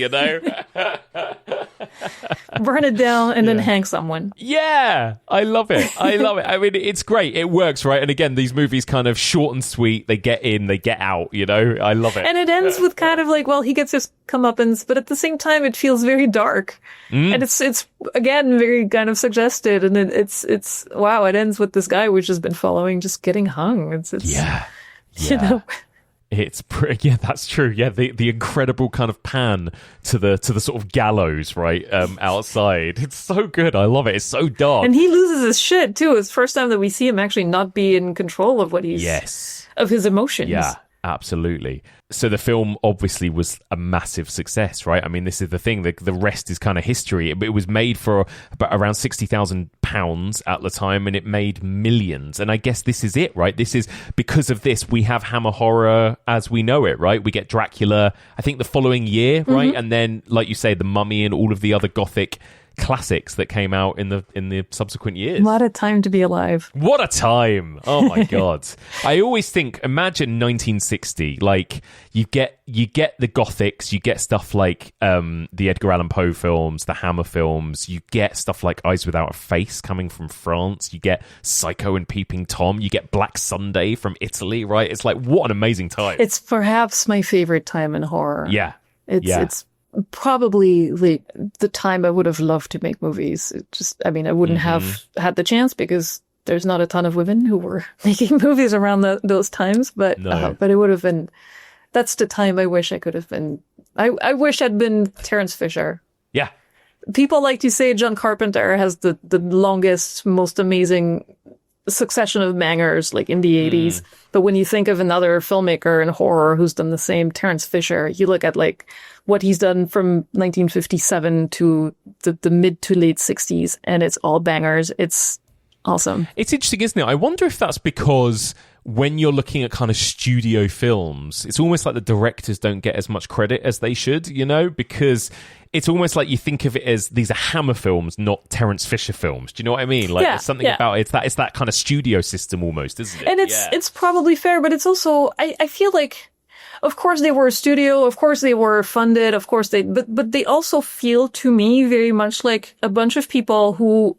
Burn it down and then hang someone. Yeah, I love it. I mean, it's great. It works, right? And again, these movies kind of short and sweet. They get in, they get out, I love it. And it ends with kind of like, well, he gets his comeuppance, but at the same time, it feels very dark. And it's again, very kind of suggested. And it's wow, it ends with this guy we've just been following just getting hung. It's It's pretty, that's true. Yeah, the incredible kind of pan to the sort of gallows, right, outside. It's so good. I love it. It's so dark. And he loses his shit too. It's the first time that we see him actually not be in control of what he's of his emotions. Yeah, absolutely. So the film obviously was a massive success, right? I mean, this is the thing. The rest is kind of history. It was made for about around £60,000 at the time, and it made millions. And I guess this is it, right? This is, because of this, we have Hammer horror as we know it, right? We get Dracula, I think, the following year, right? And then, like you say, The Mummy and all of the other Gothic classics that came out in the subsequent years. What a time to be alive. What a time. Oh my God. I always think, imagine 1960, like you get the Gothics, you get stuff like the Edgar Allan Poe films, the Hammer films, you get stuff like Eyes Without a Face coming from France, you get Psycho and Peeping Tom, you get Black Sunday from Italy, right? It's like, what an amazing time. It's perhaps my favorite time in horror. Yeah. It's probably the time I would have loved to make movies. I wouldn't have had the chance because there's not a ton of women who were making movies around those times, but it would have been, that's the time I wish I could have been. I wish I'd been Terence Fisher. Yeah. People like to say John Carpenter has the longest, most amazing succession of bangers, like in the 80s. But when you think of another filmmaker in horror who's done the same, Terence Fisher, you look at like what he's done from 1957 to the mid to late 60s, and it's all bangers. It's awesome. It's interesting, isn't it? I wonder if that's because when you're looking at kind of studio films, it's almost like the directors don't get as much credit as they should, because It's almost like you think of it as these are Hammer films, not Terence Fisher films. Do you know what I mean? Like there's something about it. It's that kind of studio system almost, isn't it? And it's probably fair, but it's also I feel like, of course they were a studio, of course they were funded, of course but they also feel to me very much like a bunch of people who,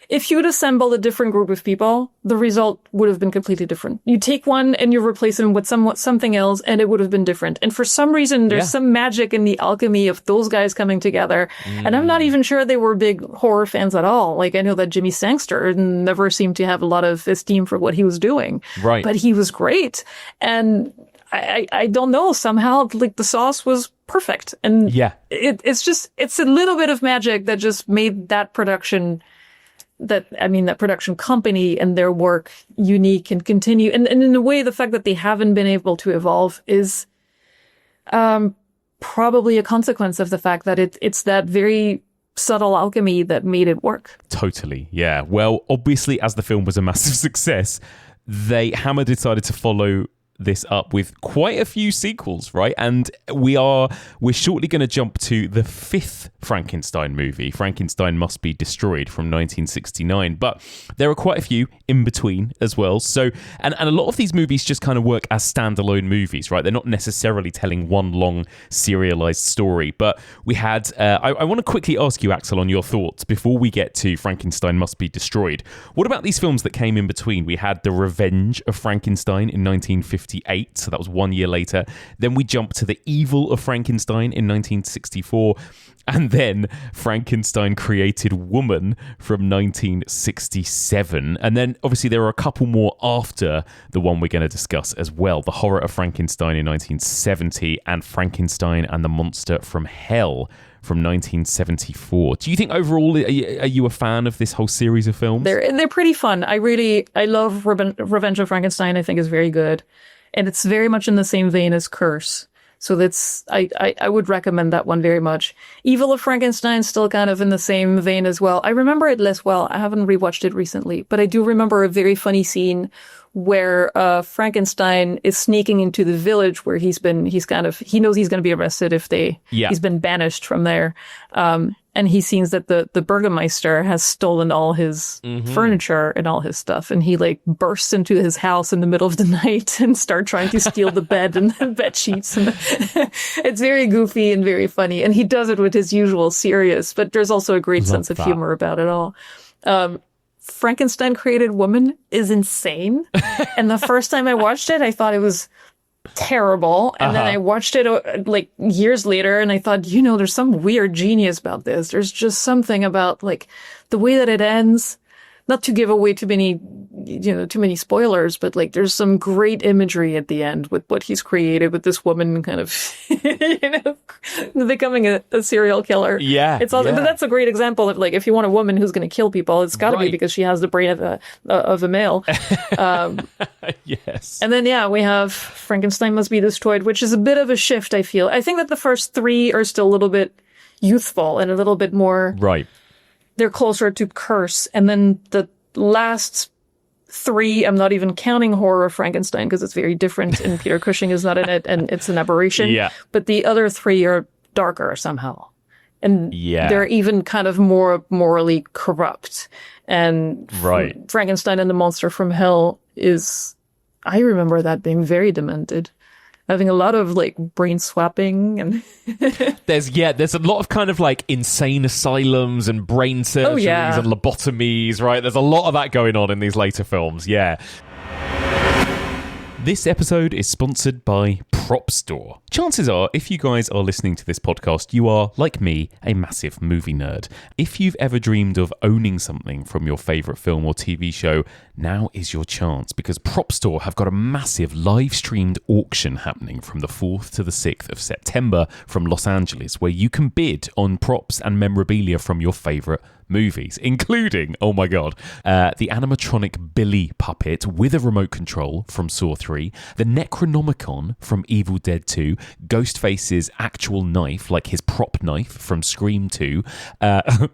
if you'd assembled a different group of people, the result would have been completely different. You take one and you replace them with something else, and it would have been different. And for some reason, there's some magic in the alchemy of those guys coming together. And I'm not even sure they were big horror fans at all. Like, I know that Jimmy Sangster never seemed to have a lot of esteem for what he was doing. Right. But he was great. And I don't know, somehow, like, the sauce was perfect. And it's a little bit of magic that just made that production that production company and their work unique and continue. And in a way, the fact that they haven't been able to evolve is probably a consequence of the fact that it's that very subtle alchemy that made it work. Totally, yeah. Well, obviously, as the film was a massive success, Hammer decided to follow this up with quite a few sequels, right? And we're shortly going to jump to the fifth Frankenstein movie, Frankenstein Must Be Destroyed, from 1969. But there are quite a few in between as well. So, and a lot of these movies just kind of work as standalone movies, right? They're not necessarily telling one long serialized story. But we had, I want to quickly ask you, Axelle, on your thoughts before we get to Frankenstein Must Be Destroyed. What about these films that came in between? We had The Revenge of Frankenstein in 1958, so that was 1 year later. Then we jumped to The Evil of Frankenstein in 1964. And then Frankenstein Created Woman from 1967. And then obviously there are a couple more after the one we're going to discuss as well. The Horror of Frankenstein in 1970 and Frankenstein and the Monster from Hell from 1974. Do you think overall, are you a fan of this whole series of films? They're pretty fun. I love Revenge of Frankenstein. I think is very good. And it's very much in the same vein as Curse. So I would recommend that one very much. Evil of Frankenstein, still kind of in the same vein as well. I remember it less well. I haven't rewatched it recently, but I do remember a very funny scene where Frankenstein is sneaking into the village where he knows he's going to be arrested if he's been banished from there. And he sees that the Burgermeister has stolen all his furniture and all his stuff. And he like bursts into his house in the middle of the night and start trying to steal the bed and the bed sheets. And it's very goofy and very funny. And he does it with his usual serious, but there's also a great sense of humor about it all. Frankenstein Created Woman is insane. And the first time I watched it, I thought it was terrible. And then I watched it like years later and I thought, there's some weird genius about this. There's just something about like the way that it ends. Not to give away too many spoilers, but like there's some great imagery at the end with what he's created with this woman kind of, becoming a serial killer. Yeah. It's also, but that's a great example of like, if you want a woman who's going to kill people, it's gotta be because she has the brain of a male. Yes. And then, we have Frankenstein Must Be Destroyed, which is a bit of a shift, I feel. I think that the first three are still a little bit youthful and a little bit more. Right. They're closer to Curse. And then the last three, I'm not even counting Horror of Frankenstein because it's very different and Peter Cushing is not in it and it's an aberration. Yeah. But the other three are darker somehow. And they're even kind of more morally corrupt. And Frankenstein and the Monster from Hell I remember that being very demented. Having a lot of like brain swapping and there's a lot of kind of like insane asylums and brain surgeries and lobotomies, right? There's a lot of that going on in these later films. Yeah. This episode is sponsored by Prop Store. Chances are, if you guys are listening to this podcast, you are, like me, a massive movie nerd. If you've ever dreamed of owning something from your favourite film or TV show, now is your chance, because Prop Store have got a massive live-streamed auction happening from the 4th to the 6th of September from Los Angeles, where you can bid on props and memorabilia from your favourite movies, including, oh my god, the animatronic Billy puppet with a remote control from Saw 3, the Necronomicon from Evil Dead 2, Ghostface's actual knife, like his prop knife from Scream 2,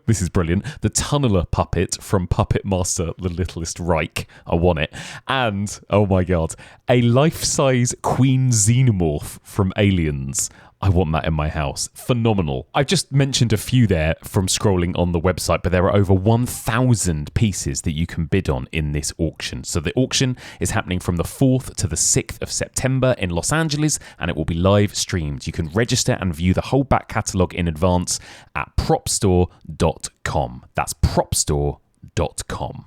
this is brilliant, the Tunneler puppet from Puppet Master The Littlest Reich, I want it, and, oh my god, a life-size Queen Xenomorph from Aliens. I want that in my house. Phenomenal. I've just mentioned a few there from scrolling on the website, but there are over 1,000 pieces that you can bid on in this auction. So the auction is happening from the 4th to the 6th of September in Los Angeles, and it will be live streamed. You can register and view the whole back catalogue in advance at propstore.com. That's propstore.com.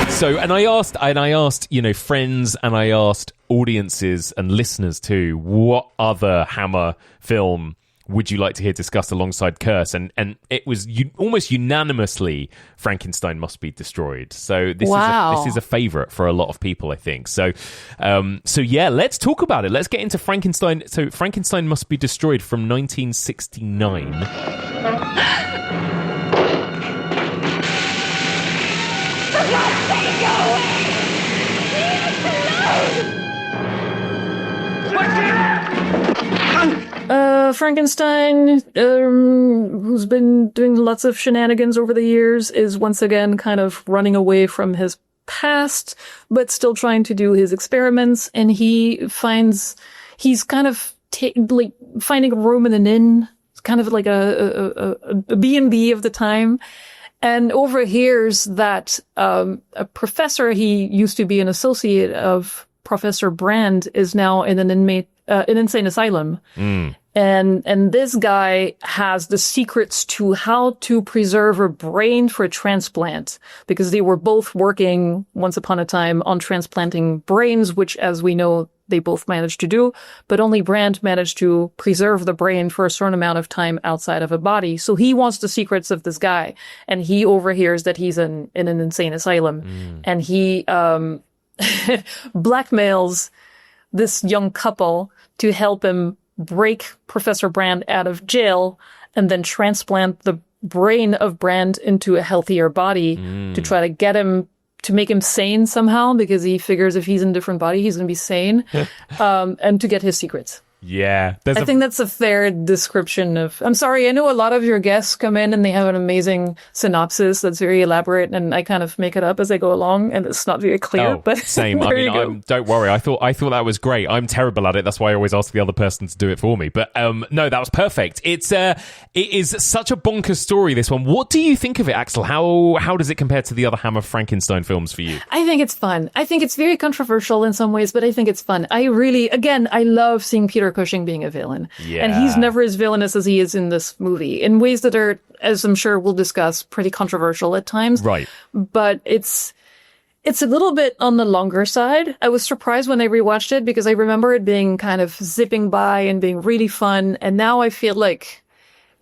So, and I asked, friends, and I asked audiences and listeners too, what other Hammer film would you like to hear discussed alongside Curse? And it was almost unanimously Frankenstein Must Be Destroyed. So this is a favourite for a lot of people, I think. So yeah, let's talk about it. Let's get into Frankenstein. So Frankenstein Must Be Destroyed from 1969. Frankenstein, who's been doing lots of shenanigans over the years, is once again kind of running away from his past, but still trying to do his experiments. And he's kind of finding a room in an inn. It's kind of like a B&B of the time. And overhears that a professor, he used to be an associate of Professor Brand, is now in an insane asylum. And this guy has the secrets to how to preserve a brain for a transplant, because they were both working once upon a time on transplanting brains, which, as we know, they both managed to do, but only Brand managed to preserve the brain for a certain amount of time outside of a body. So he wants the secrets of this guy, and he overhears that he's in an insane asylum, and he blackmails this young couple to help him break Professor Brand out of jail and then transplant the brain of Brand into a healthier body to try to get him to make him sane somehow, because he figures if he's in a different body, he's going to be sane, and to get his secrets. Yeah. I think that's a fair description of... I'm sorry, I know a lot of your guests come in and they have an amazing synopsis that's very elaborate, and I kind of make it up as I go along, and it's not very clear, but same. I mean, don't worry. I thought that was great. I'm terrible at it. That's why I always ask the other person to do it for me. But no, that was perfect. It is such a bonkers story, this one. What do you think of it, Axelle? How does it compare to the other Hammer Frankenstein films for you? I think it's fun. I think it's very controversial in some ways, but I think it's fun. I love seeing Peter Cushing being a villain. Yeah. And he's never as villainous as he is in this movie, in ways that are, as I'm sure we'll discuss, pretty controversial at times. Right. But it's a little bit on the longer side. I was surprised when I rewatched it, because I remember it being kind of zipping by and being really fun. And now I feel like,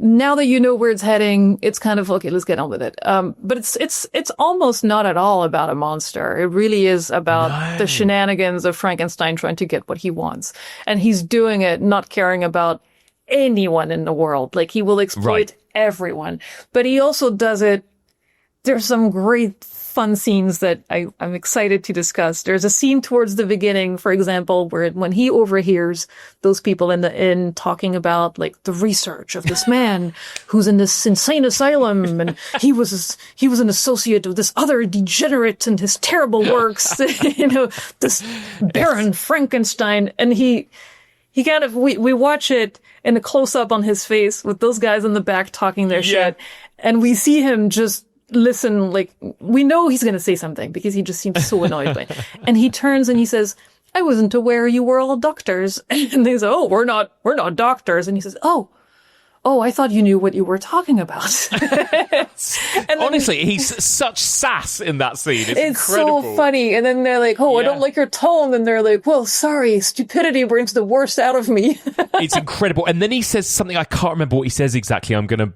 now that you know where it's heading, it's kind of, okay, let's get on with it. But it's almost not at all about a monster. It really is about the shenanigans of Frankenstein trying to get what he wants. And he's doing it not caring about anyone in the world. Like, he will exploit everyone. But he also does it. There's some great fun scenes that I'm excited to discuss. There's a scene towards the beginning, for example, where when he overhears those people in the inn talking about, like, the research of this man who's in this insane asylum, and he was an associate of this other degenerate and his terrible works, this Baron Frankenstein, and he kind of, we watch it in a close up on his face with those guys in the back talking their shit, and we see him just listen, like, we know he's going to say something because he just seems so annoyed by it. And he turns and he says, "I wasn't aware you were all doctors." And they say, "Oh, we're not doctors." And he says, Oh, I thought you knew what you were talking about. And honestly, he's such sass in that scene. It's incredible. So funny. And then they're like, I don't like your tone. And they're like, well, sorry, stupidity brings the worst out of me. It's incredible. And then he says something, I can't remember what he says exactly. I'm going to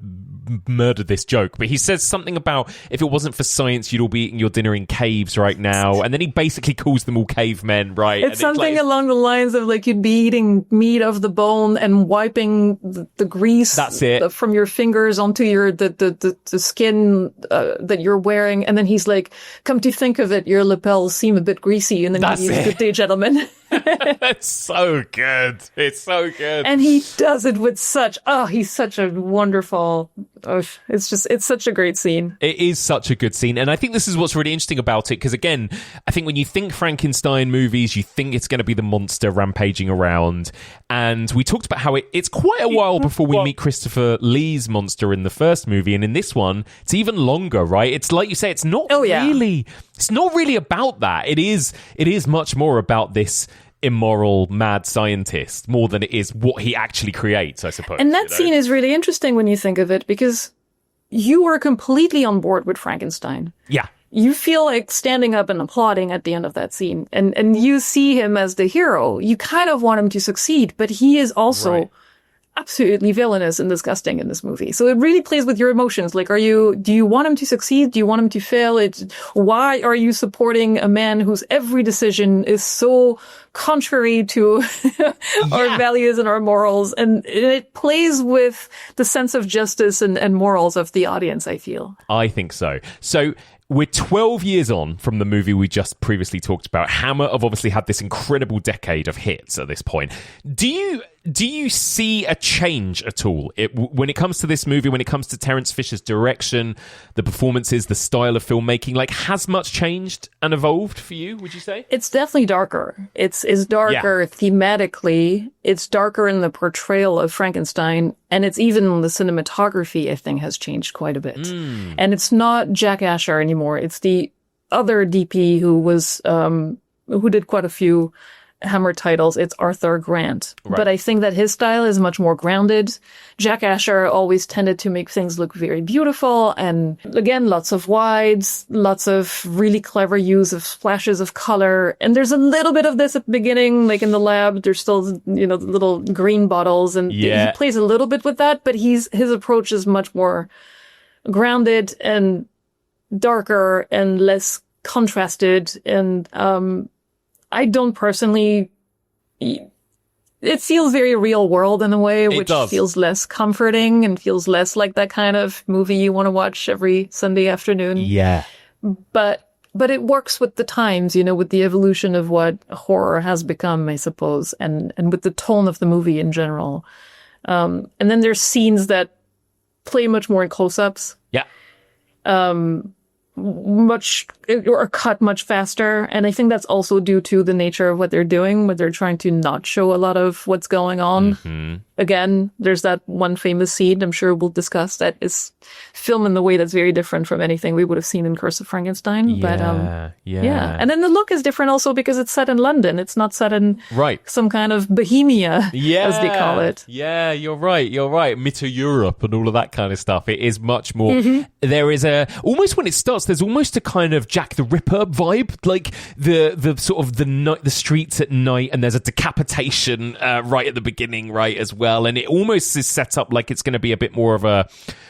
murder this joke, but he says something about, if it wasn't for science, you'd all be eating your dinner in caves right now. And then he basically calls them all cavemen, right? It's something along the lines of, like, you'd be eating meat off the bone and wiping the grease, that's it, from your fingers onto the skin that you're wearing. And then he's like, come to think of it, your lapels seem a bit greasy. And then he says, "Good day, gentlemen." That's so good. It's so good. And he does it with he's such a wonderful, it's such a great scene. It is such a good scene. And I think this is what's really interesting about it. Because again, I think when you think Frankenstein movies, you think it's going to be the monster rampaging around. And we talked about how it's quite a while before we meet Christopher Lee's monster in the first movie. And in this one, it's even longer, right? It's like you say, it's not really about that. It is much more about this immoral mad scientist more than it is what he actually creates, I suppose. And that scene is really interesting when you think of it, because you are completely on board with Frankenstein. Yeah. You feel like standing up and applauding at the end of that scene. And you see him as the hero. You kind of want him to succeed, but he is also absolutely villainous and disgusting in this movie. So it really plays with your emotions. Like, do you want him to succeed? Do you want him to fail? Why are you supporting a man whose every decision is so contrary to our values and our morals? And it plays with the sense of justice and morals of the audience, I feel. I think so. So we're 12 years on from the movie we just previously talked about. Hammer have obviously had this incredible decade of hits at this point. Do you see a change at all when it comes to this movie, when it comes to Terence Fisher's direction, the performances, the style of filmmaking? Like, has much changed and evolved for you, would you say? It's definitely darker. It's darker thematically. It's darker in the portrayal of Frankenstein. And it's even the cinematography, I think, has changed quite a bit. And it's not Jack Asher anymore. It's the other DP who did quite a few Hammer titles. It's Arthur Grant. Right. But I think that his style is much more grounded. Jack Asher always tended to make things look very beautiful. And again, lots of wides, lots of really clever use of splashes of color. And there's a little bit of this at the beginning, like in the lab, there's still, the little green bottles, and he plays a little bit with that, but his approach is much more grounded and darker and less contrasted. And, I don't personally, it feels very real world in a way, which feels less comforting and feels less like that kind of movie you want to watch every Sunday afternoon. Yeah. But it works with the times, with the evolution of what horror has become, I suppose, and with the tone of the movie in general. And then there's scenes that play much more in close-ups. Yeah. Cut much faster. And I think that's also due to the nature of what they're doing, where they're trying to not show a lot of what's going on. Mm-hmm. Again, there's that one famous scene, I'm sure we'll discuss, that is filmed in the way that's very different from anything we would have seen in Curse of Frankenstein. Yeah. And then the look is different also because it's set in London. It's not set in some kind of Bohemia, as they call it. Yeah, you're right. Mitte-Europe and all of that kind of stuff. It is much more... Mm-hmm. There is almost when it starts, there's almost a kind of Jack the Ripper vibe, like the sort of the streets at night, and there's a decapitation right at the beginning, right, as well. And it almost is set up like it's going to be a bit more of a,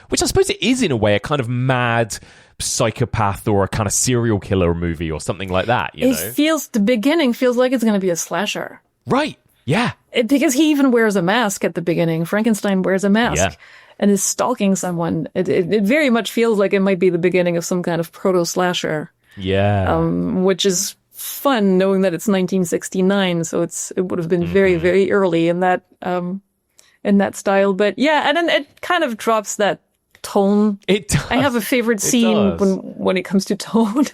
which I suppose it is in a way, a kind of mad psychopath or a kind of serial killer movie or something like that, The beginning feels like it's going to be a slasher. Right, yeah. Because he even wears a mask at the beginning. Frankenstein wears a mask and is stalking someone. It very much feels like it might be the beginning of some kind of proto-slasher. Yeah. Which is fun, knowing that it's 1969, so it would have been very, very early in that style. But yeah, and then it kind of drops that tone. It does. I have a favorite scene when it comes to tone.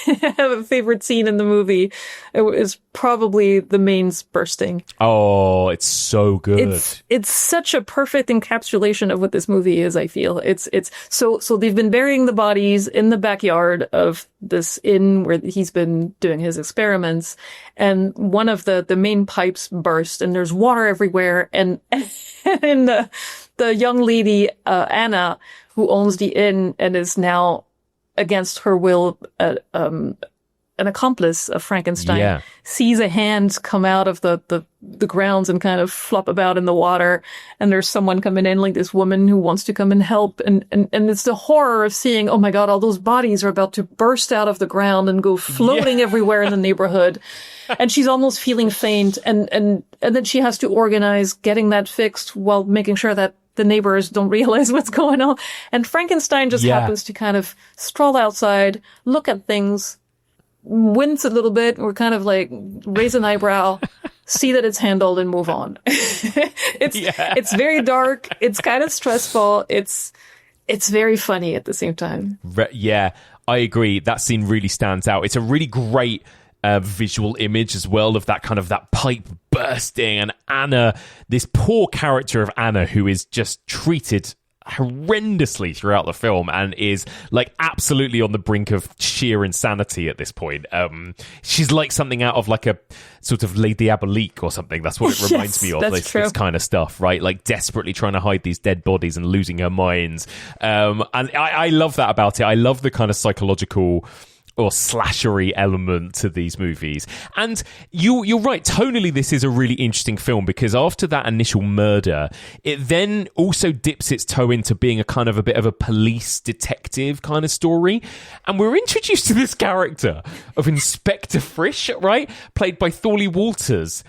I have a favorite scene in the movie. It is probably the mains bursting. Oh, it's so good. It's such a perfect encapsulation of what this movie is, I feel. It's so they've been burying the bodies in the backyard of this inn where he's been doing his experiments, and one of the main pipes burst and there's water everywhere, and the young lady, Anna, who owns the inn and is now, against her will, an accomplice of Frankenstein, sees a hand come out of the grounds and kind of flop about in the water. And there's someone coming in, like this woman who wants to come and help. And it's the horror of seeing, oh my God, all those bodies are about to burst out of the ground and go floating everywhere in the neighborhood. And she's almost feeling faint. And then she has to organize getting that fixed while making sure that the neighbors don't realize what's going on. And Frankenstein just happens to kind of stroll outside, look at things, wince a little bit or kind of like raise an eyebrow, see that it's handled and move on. It's very dark. It's kind of stressful. It's very funny at the same time. Yeah, I agree. That scene really stands out. It's a really great visual image as well of that pipe bursting, and Anna, this poor character of Anna, who is just treated horrendously throughout the film and is like absolutely on the brink of sheer insanity at this point. She's like something out of like a sort of Les Diaboliques or something. That's what it reminds me of. This kind of stuff, right? Like desperately trying to hide these dead bodies and losing her mind. And I love that about it. I love the kind of psychological or slashery element to these movies. And you're right, tonally this is a really interesting film, because after that initial murder, it then also dips its toe into being a bit of a police detective kind of story. And we're introduced to this character of Inspector Frisch, right? Played by Thorley Walters,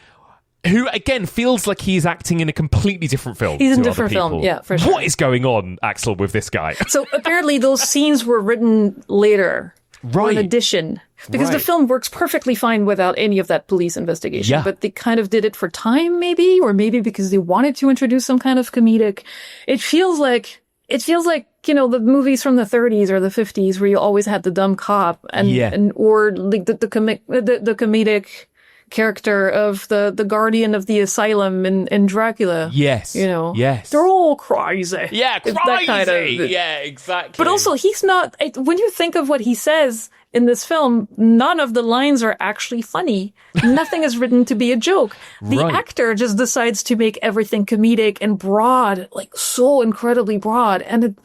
who, again, feels like he's acting in a completely different film. He's in a different film, yeah, for sure. What is going on, Axelle, with this guy? So apparently those scenes were written later. Right. In addition, because the film works perfectly fine without any of that police investigation. Yeah. But they kind of did it for time, maybe, or maybe because they wanted to introduce some kind of comedic. It feels like, the movies from the 30s or the 50s where you always had the dumb cop or like the comedic character of the guardian of the asylum in Dracula. Yes. Yes. They're all crazy. Yeah, crazy. That kind of, yeah, exactly. But also, he's not, when you think of what he says in this film, none of the lines are actually funny. Nothing is written to be a joke. The actor just decides to make everything comedic and broad, like so incredibly broad, and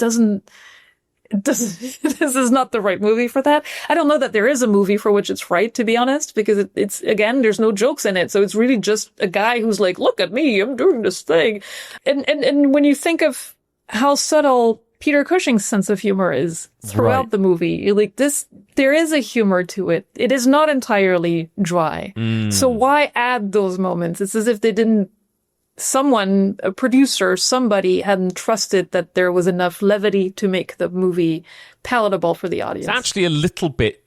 this is not the right movie for that. I don't know that there is a movie for which it's right, to be honest, because it's again, there's no jokes in it. So it's really just a guy who's like, look at me, I'm doing this thing. And when you think of how subtle Peter Cushing's sense of humor is throughout the movie, you're like, there is a humor to it. It is not entirely dry. So why add those moments? It's as if they didn't, a producer, somebody hadn't trusted that there was enough levity to make the movie palatable for the audience. It's actually a little bit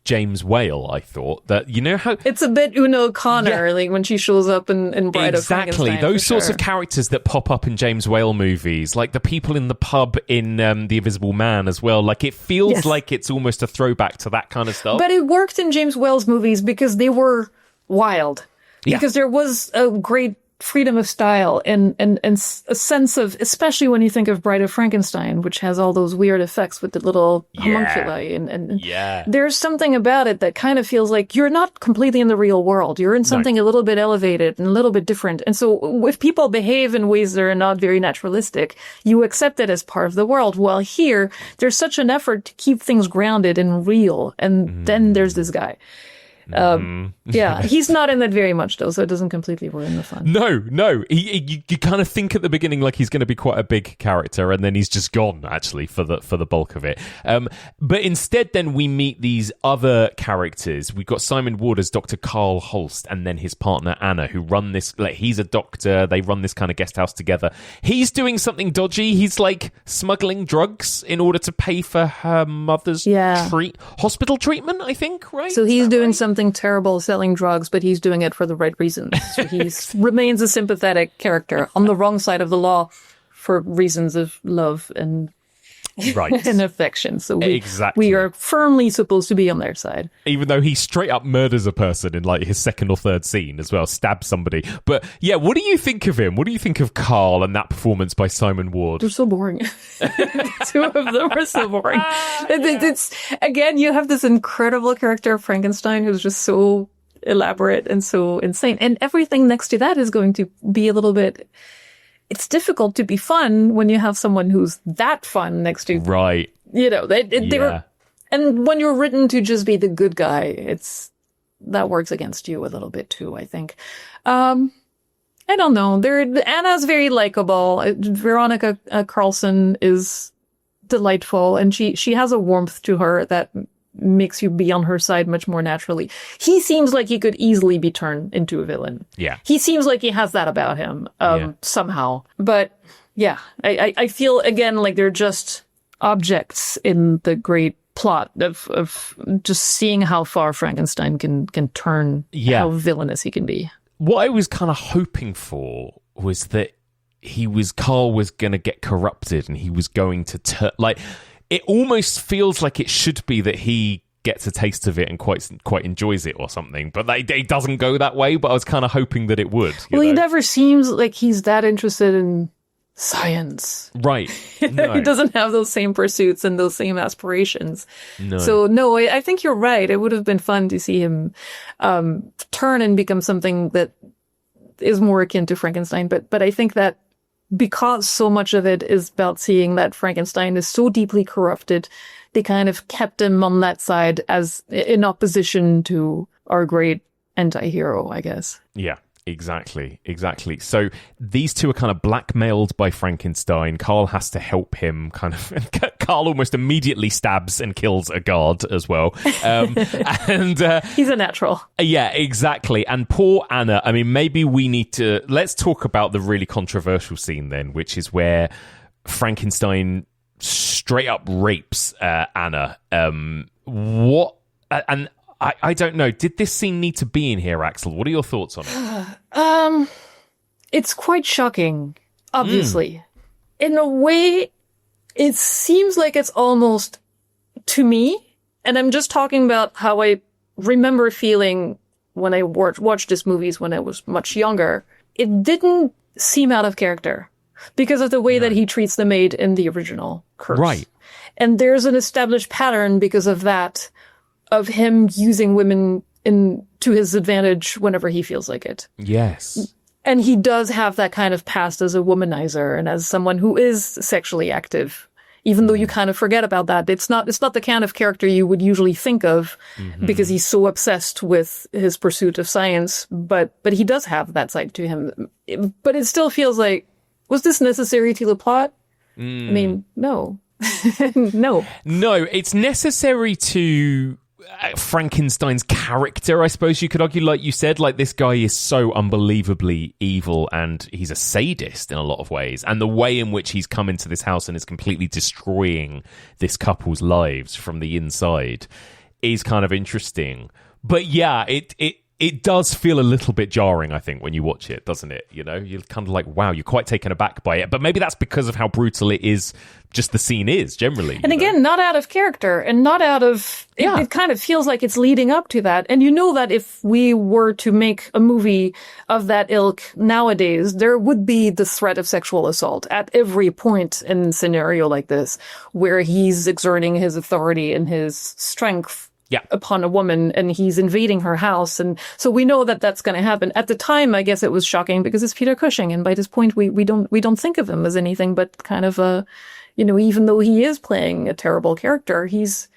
James Whale, I thought. That, how... It's a bit Una O'Connor, like when she shows up in Bride of Frankenstein. Exactly, those sorts of characters that pop up in James Whale movies, like the people in the pub in The Invisible Man as well. Like, it feels like it's almost a throwback to that kind of stuff. But it worked in James Whale's movies because they were wild. Yeah. Because there was a great freedom of style and a sense of, especially when you think of Bride of Frankenstein, which has all those weird effects with the little homunculi and there's something about it that kind of feels like you're not completely in the real world. You're in something a little bit elevated and a little bit different. And so if people behave in ways that are not very naturalistic, you accept it as part of the world. While here, there's such an effort to keep things grounded and real. And then there's this guy. He's not in that very much though, so it doesn't completely ruin the fun. No. You kind of think at the beginning like he's going to be quite a big character, and then he's just gone actually for the bulk of it. But instead, then we meet these other characters. We've got Simon Ward as Dr. Carl Holst, and then his partner Anna, who run this. Like, he's a doctor. They run this kind of guest house together. He's doing something dodgy. He's like smuggling drugs in order to pay for her mother's hospital treatment, I think. Right. So he's doing something terrible, selling drugs, but he's doing it for the right reasons. So he remains a sympathetic character on the wrong side of the law for reasons of love and and affection. So we are firmly supposed to be on their side. Even though he straight up murders a person in like his second or third scene as well, stabs somebody. But yeah, what do you think of him? What do you think of Carl and that performance by Simon Ward? They're so boring. Two of them are so boring. It's again, you have this incredible character of Frankenstein who's just so elaborate and so insane. And everything next to that is going to be a little bit... It's difficult to be fun when you have someone who's that fun next to... Right. And when you're written to just be the good guy, that works against you a little bit too, I think. I don't know. Anna's very likable. Veronica Carlson is delightful, and she has a warmth to her that makes you be on her side much more naturally. He seems like he could easily be turned into a villain. Yeah. He seems like he has that about him, somehow. But yeah, I feel again like they're just objects in the great plot of just seeing how far Frankenstein can turn, how villainous he can be. What I was kind of hoping for was that Carl was going to get corrupted and he was going to like, it almost feels like it should be that he gets a taste of it and quite enjoys it or something, but it doesn't go that way. But I was kind of hoping that it would. Well, he never seems like he's that interested in science, right? No. He doesn't have those same pursuits and those same aspirations. No. So no, I think you're right. It would have been fun to see him turn and become something that is more akin to Frankenstein. But I think that because so much of it is about seeing that Frankenstein is so deeply corrupted, they kind of kept him on that side as in opposition to our great anti-hero, I guess. Yeah. Exactly. So these two are kind of blackmailed by Frankenstein. Carl has to help him Carl almost immediately stabs and kills a guard as well. And he's a natural. Yeah, exactly. And poor Anna, I mean, maybe let's talk about the really controversial scene then, which is where Frankenstein straight up rapes Anna. I don't know. Did this scene need to be in here, Axelle? What are your thoughts on it? It's quite shocking, obviously. In a way, it seems like it's almost, to me, and I'm just talking about how I remember feeling when I watched these movies when I was much younger. It didn't seem out of character because of the way that he treats the maid in the original Curse. Right. And there's an established pattern because of that, of him using women to his advantage whenever he feels like it. Yes. And he does have that kind of past as a womanizer and as someone who is sexually active, even though you kind of forget about that. It's not the kind of character you would usually think of because he's so obsessed with his pursuit of science. But he does have that side to him. But it still feels like, was this necessary to the plot? I mean, no. No, it's necessary to Frankenstein's character, I suppose you could argue. Like you said, like this guy is so unbelievably evil and he's a sadist in a lot of ways, and the way in which he's come into this house and is completely destroying this couple's lives from the inside is kind of interesting. But yeah, it does feel a little bit jarring, I think, when you watch it, doesn't it? You know, you're kind of like, wow, you're quite taken aback by it. But maybe that's because of how brutal it is, just the scene is, generally. And again, not out of character and not out of... It kind of feels like it's leading up to that. And you know that if we were to make a movie of that ilk nowadays, there would be the threat of sexual assault at every point in a scenario like this, where he's exerting his authority and his strength upon a woman and he's invading her house. And so we know that that's going to happen. At the time, I guess it was shocking because it's Peter Cushing. And by this point, we don't think of him as anything but kind of a, you know, even though he is playing a terrible character, he's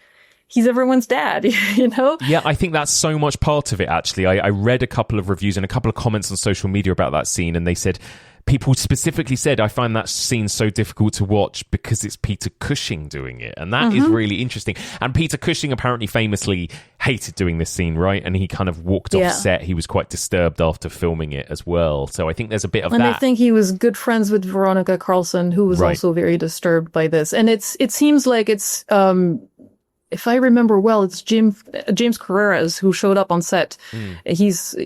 everyone's dad, you know? Yeah, I think that's so much part of it, actually. I read a couple of reviews and a couple of comments on social media about that scene, and they said, people specifically said, I find that scene so difficult to watch because it's Peter Cushing doing it. And that is really interesting. And Peter Cushing apparently famously hated doing this scene, right? And he kind of walked off set. He was quite disturbed after filming it as well. So I think there's a bit of that. And I think he was good friends with Veronica Carlson, who was also very disturbed by this. And it seems like it's... if I remember well, it's James Carreras who showed up on set. He's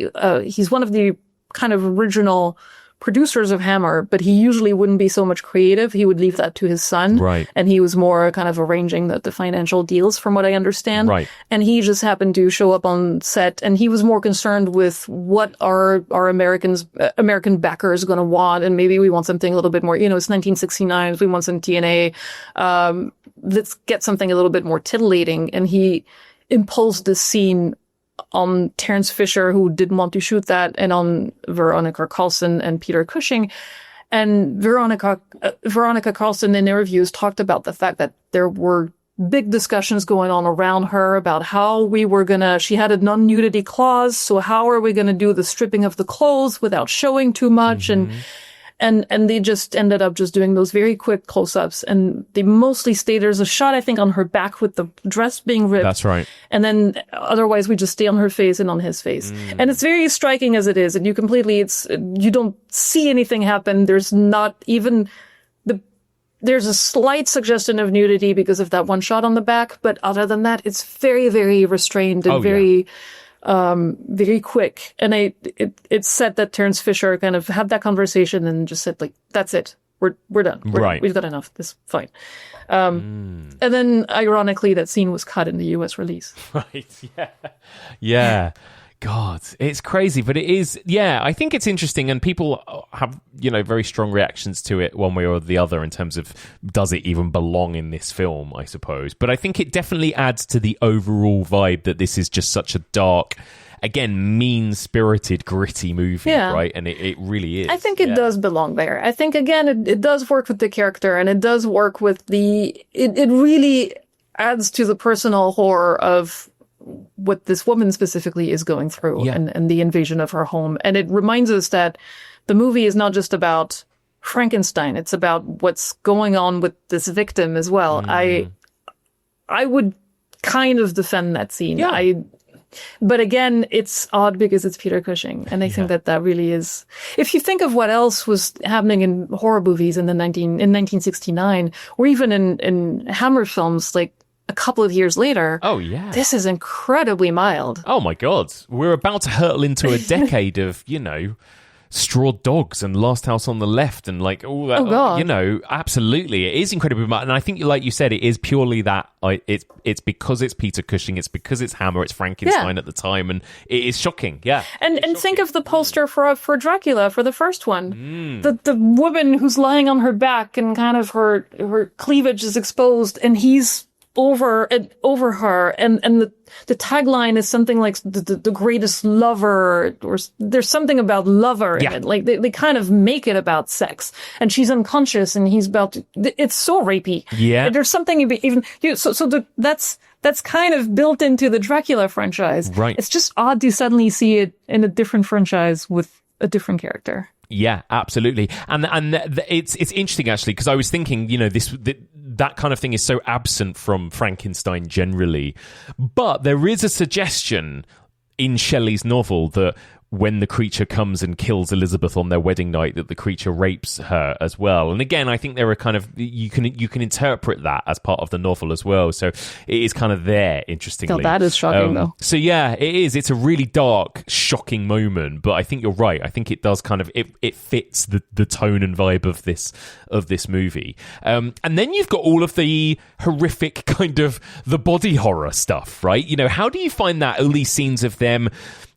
one of the kind of original producers of Hammer, but he usually wouldn't be so much creative. He would leave that to his son. Right. And he was more kind of arranging the financial deals, from what I understand. Right. And he just happened to show up on set, and he was more concerned with what our American backers going to want, and maybe we want something a little bit more, you know, it's 1969, we want some TNA. Let's get something a little bit more titillating. And he imposed this scene on Terence Fisher, who didn't want to shoot that, and on Veronica Carlson and Peter Cushing. And Veronica Carlson in interviews talked about the fact that there were big discussions going on around her about how we were she had a non-nudity clause, so how are we gonna do the stripping of the clothes without showing too much? And they just ended up just doing those very quick close-ups. And they mostly stay, there's a shot, I think, on her back with the dress being ripped. That's right. And then otherwise we just stay on her face and on his face. And it's very striking as it is. And you don't see anything happen. There's not even there's a slight suggestion of nudity because of that one shot on the back, but other than that, it's very, very restrained and very quick. And it's said that Terence Fisher kind of had that conversation and just said, like, that's it. We're done. We've got enough. This is fine. And then, ironically, that scene was cut in the US release. Right. Yeah. God, it's crazy, but it is, I think it's interesting, and people have, very strong reactions to it one way or the other in terms of, does it even belong in this film, I suppose. But I think it definitely adds to the overall vibe that this is just such a dark, again, mean-spirited, gritty movie, right? And it really is. I think it does belong there. I think, again, it does work with the character, and it does work with it really adds to the personal horror of what this woman specifically is going through and the invasion of her home. And it reminds us that the movie is not just about Frankenstein. It's about what's going on with this victim as well. I would kind of defend that scene. Yeah. But again, it's odd because it's Peter Cushing. And I think that really is, if you think of what else was happening in horror movies in 1969, or even in Hammer films, like a couple of years later. Oh, yeah. This is incredibly mild. Oh, my God. We're about to hurtle into a decade of, Straw Dogs and Last House on the Left and like all that. Oh, God. Absolutely. It is incredibly mild. And I think, like you said, it is purely that it's because it's Peter Cushing, it's because it's Hammer, it's Frankenstein at the time, and it is shocking. Yeah. And think of the poster for Dracula, for the first one. The woman who's lying on her back and kind of her cleavage is exposed, and he's over her, and the tagline is something like the greatest lover, or there's something about lover in it. Like they kind of make it about sex, and she's unconscious and he's about to, it's so rapey. Yeah. And there's something even, that's kind of built into the Dracula franchise. Right. It's just odd to suddenly see it in a different franchise with a different character. Yeah, absolutely. And it's interesting actually, because I was thinking, that kind of thing is so absent from Frankenstein generally. But there is a suggestion in Shelley's novel that when the creature comes and kills Elizabeth on their wedding night, that the creature rapes her as well. And again, I think there are kind of, you can interpret that as part of the novel as well. So it is kind of there, interestingly. Oh, that is shocking, though. So yeah, it is. It's a really dark, shocking moment. But I think you're right. I think it does kind of, it fits the tone and vibe of this movie. And then you've got all of the horrific kind of the body horror stuff, right? How do you find that? All these scenes of them.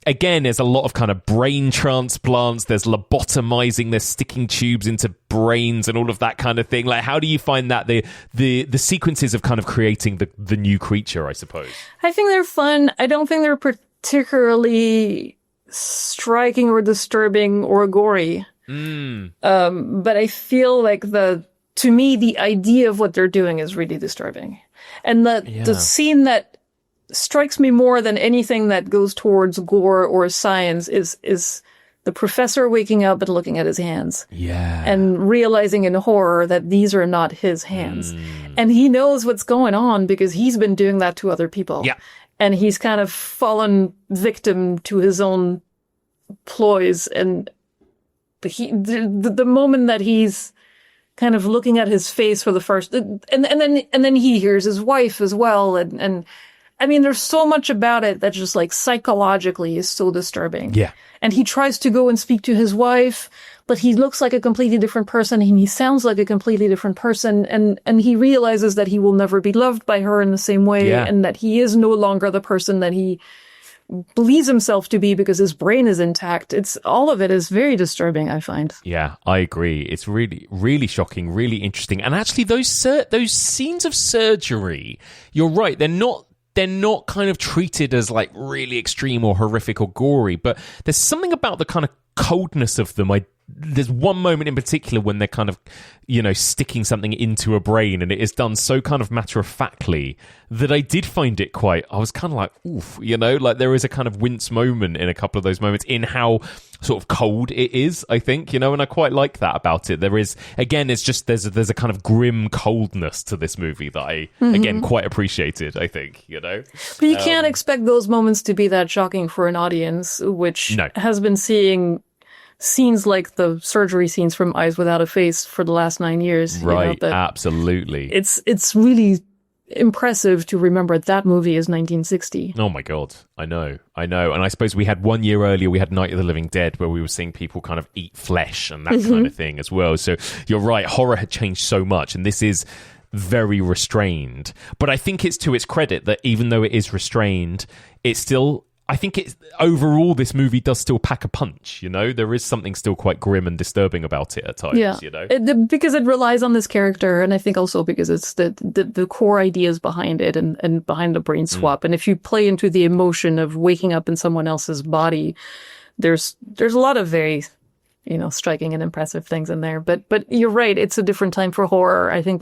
Again, there's a lot of kind of brain transplants, there's lobotomizing, there's sticking tubes into brains and all of that kind of thing. Like, how do you find that the sequences of kind of creating the new creature, I suppose? I think they're fun. I don't think they're particularly striking or disturbing or gory. But I feel like to me, the idea of what they're doing is really disturbing. And the scene that strikes me more than anything that goes towards gore or science is the professor waking up and looking at his hands. Yeah. And realizing in horror that these are not his hands. And he knows what's going on because he's been doing that to other people. Yeah. And he's kind of fallen victim to his own ploys. And the moment that he's kind of looking at his face for the first, and then he hears his wife as well. And I mean, there's so much about it that just like psychologically is so disturbing. Yeah. And he tries to go and speak to his wife, but he looks like a completely different person and he sounds like a completely different person. And he realizes that he will never be loved by her in the same way. Yeah. And that he is no longer the person that he believes himself to be because his brain is intact. All of it is very disturbing, I find. Yeah, I agree. It's really, really shocking, really interesting. And actually those scenes of surgery, you're right, they're not kind of treated as like really extreme or horrific or gory, but there's something about the kind of coldness of them. There's one moment in particular when they're kind of, sticking something into a brain, and it is done so kind of matter-of-factly that I did find it I was kind of like, oof, like there is a kind of wince moment in a couple of those moments in how sort of cold it is, I think, and I quite like that about it. There is, again, it's just, there's a kind of grim coldness to this movie that I, again, quite appreciated, I think, But you can't expect those moments to be that shocking for an audience, which has been seeing scenes like the surgery scenes from Eyes Without a Face for the last 9 years. Right, absolutely. It's really impressive to remember that movie is 1960. Oh my God. I know. And I suppose we had 1 year earlier, we had Night of the Living Dead, where we were seeing people kind of eat flesh and that kind of thing as well. So you're right. Horror had changed so much, and this is very restrained. But I think it's to its credit that even though it is restrained, it's still... I think it's overall this movie does still pack a punch, you know? There is something still quite grim and disturbing about it at times, you know? Because it relies on this character, and I think also because it's the core ideas behind it and behind the brain swap. And if you play into the emotion of waking up in someone else's body, there's a lot of very, striking and impressive things in there. But you're right, it's a different time for horror. I think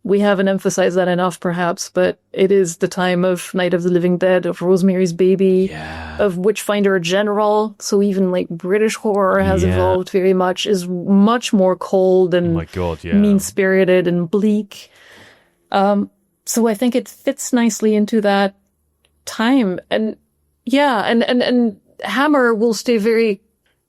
we haven't emphasized that enough, perhaps, but it is the time of Night of the Living Dead, of Rosemary's Baby, of Witchfinder General. So even like British horror has evolved very much, is much more cold and mean-spirited and bleak. So I think it fits nicely into that time. And and Hammer will stay very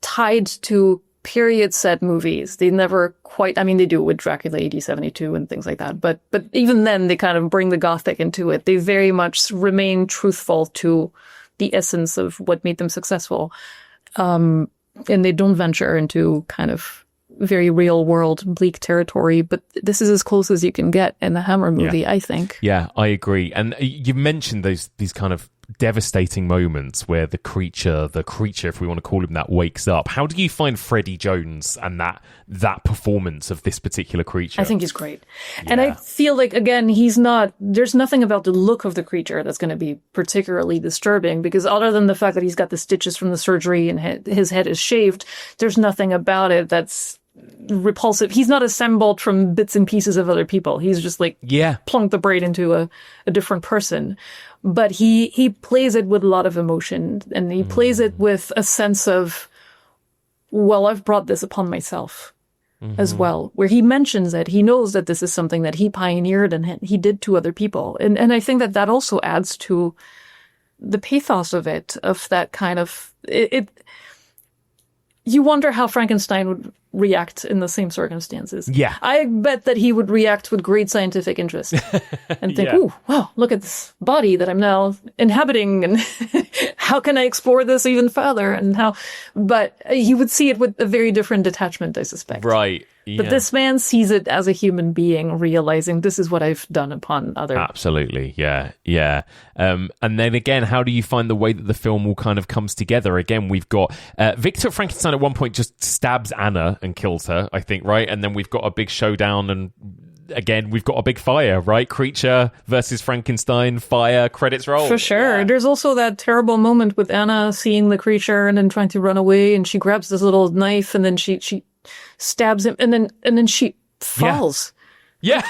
tied to period set movies. They never quite, they do it with Dracula AD 72 and things like that. But even then they kind of bring the Gothic into it. They very much remain truthful to the essence of what made them successful. And they don't venture into kind of very real world bleak territory, but this is as close as you can get in the Hammer movie, I think. Yeah, I agree. And you mentioned these kind of devastating moments where the creature, if we want to call him that, wakes up. How do you find Freddie Jones and that performance of this particular creature? I think he's great. Yeah. And I feel like, again, there's nothing about the look of the creature that's going to be particularly disturbing, because other than the fact that he's got the stitches from the surgery and his head is shaved, there's nothing about it that's repulsive. He's not assembled from bits and pieces of other people. He's just plunked the brain into a different person. But he plays it with a lot of emotion, and he plays it with a sense of, well, I've brought this upon myself as well, where he mentions it. He knows that this is something that he pioneered and he did to other people. And I think that also adds to the pathos of it, of that kind of, you wonder how Frankenstein would react in the same circumstances. Yeah. I bet that he would react with great scientific interest and think, "Ooh, wow, look at this body that I'm now inhabiting, and how can I explore this even further?" But he would see it with a very different detachment, I suspect. Right. Yeah. But this man sees it as a human being, realizing this is what I've done upon other. Absolutely. Yeah. And then again, how do you find the way that the film all kind of comes together? Again, we've got Victor Frankenstein at one point just stabs Anna and kills her, I think, right? And then we've got a big showdown, and again, we've got a big fire, right? Creature versus Frankenstein, fire, credits roll. For sure. Yeah. There's also that terrible moment with Anna seeing the creature and then trying to run away, and she grabs this little knife and then she stabs him, and then she falls. Yeah.